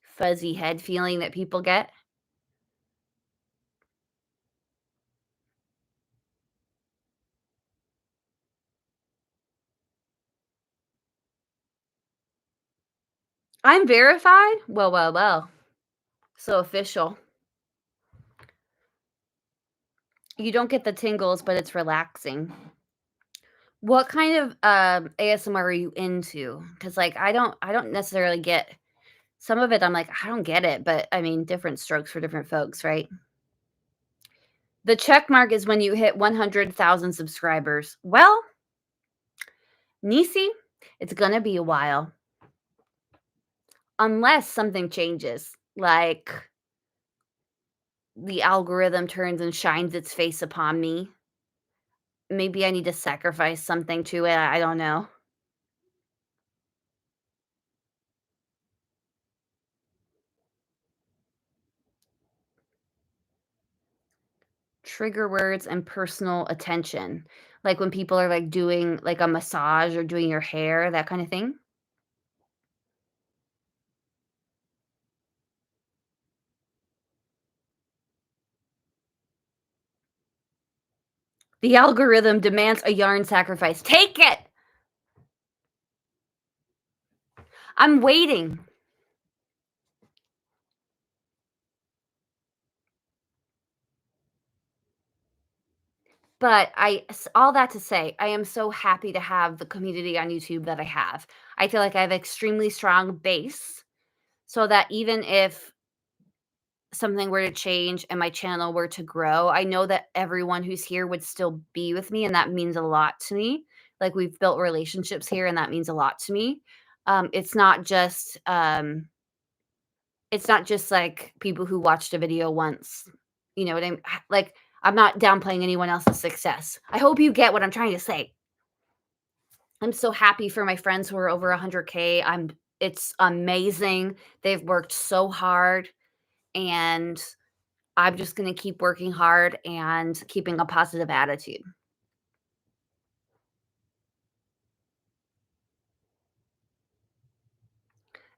fuzzy head feeling that people get. I'm verified? Well, well, well. So official. You don't get the tingles, but it's relaxing. What kind of, ASMR are you into? Because like, I don't necessarily get some of it, I'm like, "I don't get it," but, I mean, different strokes for different folks, right? The check mark is when you hit 100,000 subscribers. Well, Nisi, it's gonna be a while. Unless something changes, like the algorithm turns and shines its face upon me. Maybe I need to sacrifice something to it, I don't know. Trigger words and personal attention. Like when people are, like, doing, like, a massage or doing your hair, that kinda thing? The algorithm demands a yarn sacrifice. Take it! I'm waiting. But all that to say, I am so happy to have the community on YouTube that I have. I feel like I have extremely strong base so that even if something were to change and my channel were to grow, I know that everyone who's here would still be with me, and that means a lot to me. Like, we've built relationships here, and that means a lot to me. It's not just, it's not just, like, people who watched a video once, you know what I'm like, I'm not downplaying anyone else's success. I hope you get what I'm trying to say. I'm so happy for my friends who are over 100K. It's amazing. They've worked so hard, and I'm just gonna keep working hard and keeping a positive attitude.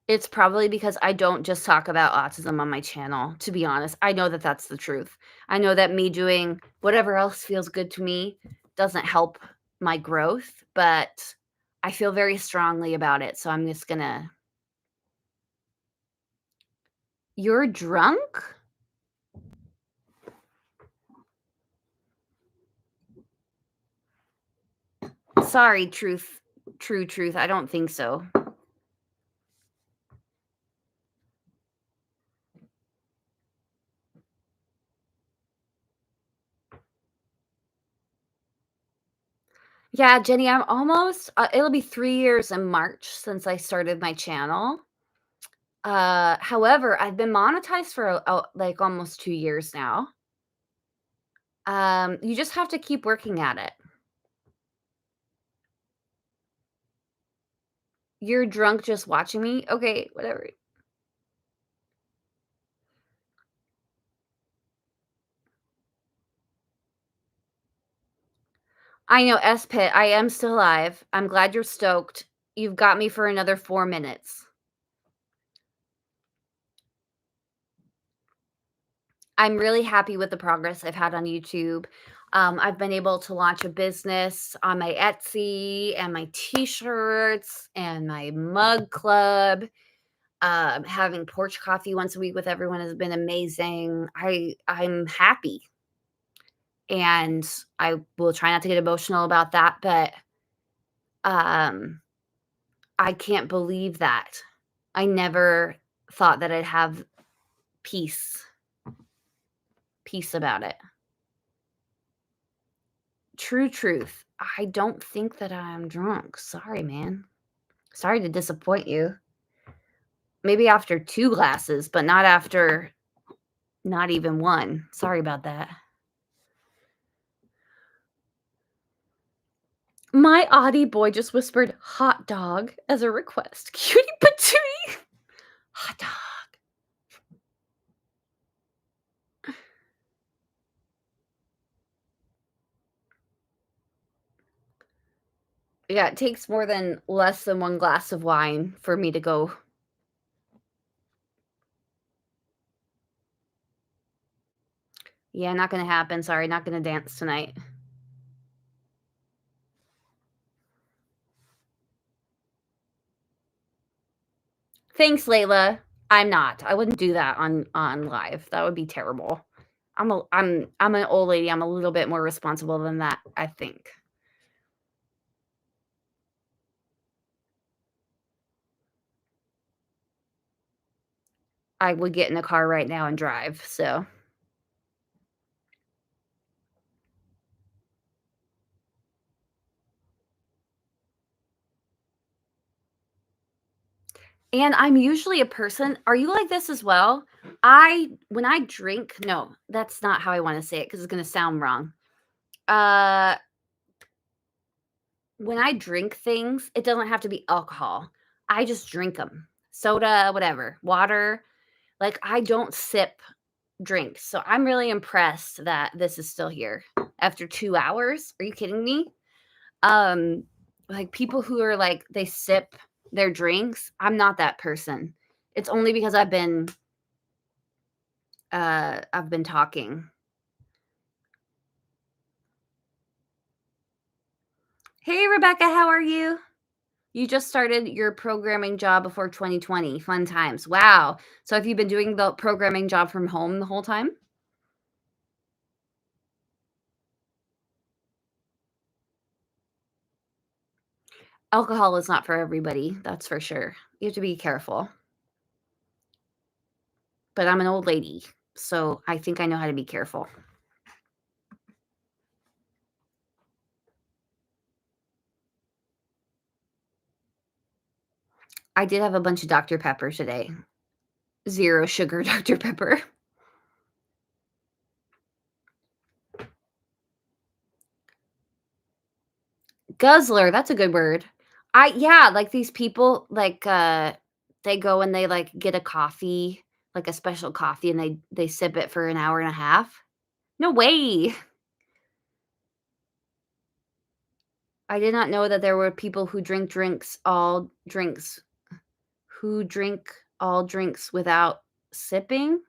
It's probably because I don't just talk about autism on my channel, to be honest. I know that that's the truth. I know that me doing whatever else feels good to me doesn't help my growth, but I feel very strongly about it, so I'm just gonna You're drunk? Sorry, truth. I don't think so. Yeah, Jenny, I'm almost it'll be 3 years in March since I started my channel. However, I've been monetized for, like, almost 2 years now. You just have to keep working at it. You're drunk just watching me? Okay, whatever. I know, S-Pit, I am still alive. I'm glad you're stoked. You've got me for another 4 minutes. I'm really happy with the progress I've had on YouTube. I've been able to launch a business on my Etsy and my T-shirts and my mug club. Having porch coffee once a week with everyone has been amazing. I'm happy, and I will try not to get emotional about that, but, um, I can't believe that. I never thought that I'd have peace peace about it. True truth. I don't think that I'm drunk. Sorry, man. Sorry to disappoint you. Maybe after 2 glasses, but not after not even 1. Sorry about that. My Audie boy just whispered "hot dog" as a request. Cutie patootie. Hot dog. Yeah, it takes more than less than 1 glass of wine for me to go. Yeah, not gonna happen. Sorry, not gonna dance tonight. Thanks, Layla. I'm not. I wouldn't do that on live. That would be terrible. I'm an old lady. I'm a little bit more responsible than that, I think. I would get in a car right now and drive, so. And I'm usually a person, are you like this as well? When I drink, no, that's not how I wanna say it because it's gonna sound wrong. Uh, when I drink things, it doesn't have to be alcohol. I just drink them. Soda, whatever, water, like, I don't sip drinks, so I'm really impressed that this is still here after 2 hours. Are you kidding me? Um, like, people who are, like, they sip their drinks, I'm not that person. It's only because I've been talking. Hey, Rebecca, how are you? You just started your programming job before 2020. Fun times. Wow. So have you been doing the programming job from home the whole time? Alcohol is not for everybody, that's for sure. You have to be careful. But I'm an old lady, so I think I know how to be careful. I did have a bunch of Dr. Pepper today. 0 sugar Dr. Pepper. Guzzler, that's a good word. Yeah, like these people, like, they go and they, like, get a coffee, like a special coffee, and they sip it for an hour and a half. No way. I did not know that there were people who drink all drinks without sipping.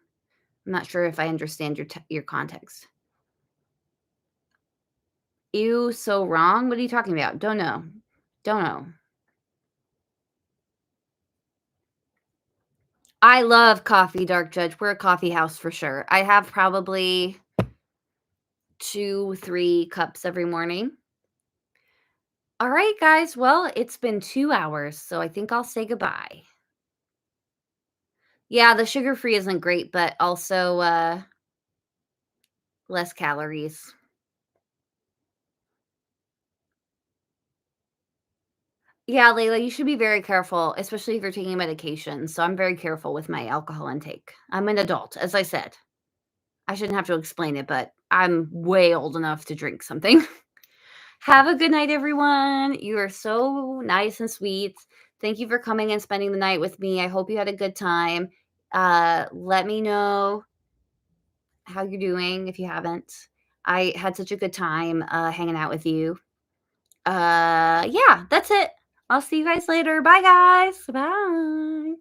I'm not sure if I understand your context. Ew, so wrong? What are you talking about? Don't know. Don't know. I love coffee, Dark Judge. We're a coffee house for sure. I have probably 2, 3 cups every morning. All right, guys. Well, it's been 2 hours, so I think I'll say goodbye. Yeah, the sugar-free isn't great, but also, less calories. Yeah, Layla, you should be very careful, especially if you're taking medication, so I'm very careful with my alcohol intake. I'm an adult, as I said. I shouldn't have to explain it, but I'm way old enough to drink something. Have a good night, everyone. You are so nice and sweet. Thank you for coming and spending the night with me. I hope you had a good time. Let me know how you're doing if you haven't. I had such a good time hanging out with you. Yeah, that's it. I'll see you guys later. Bye, guys. Bye.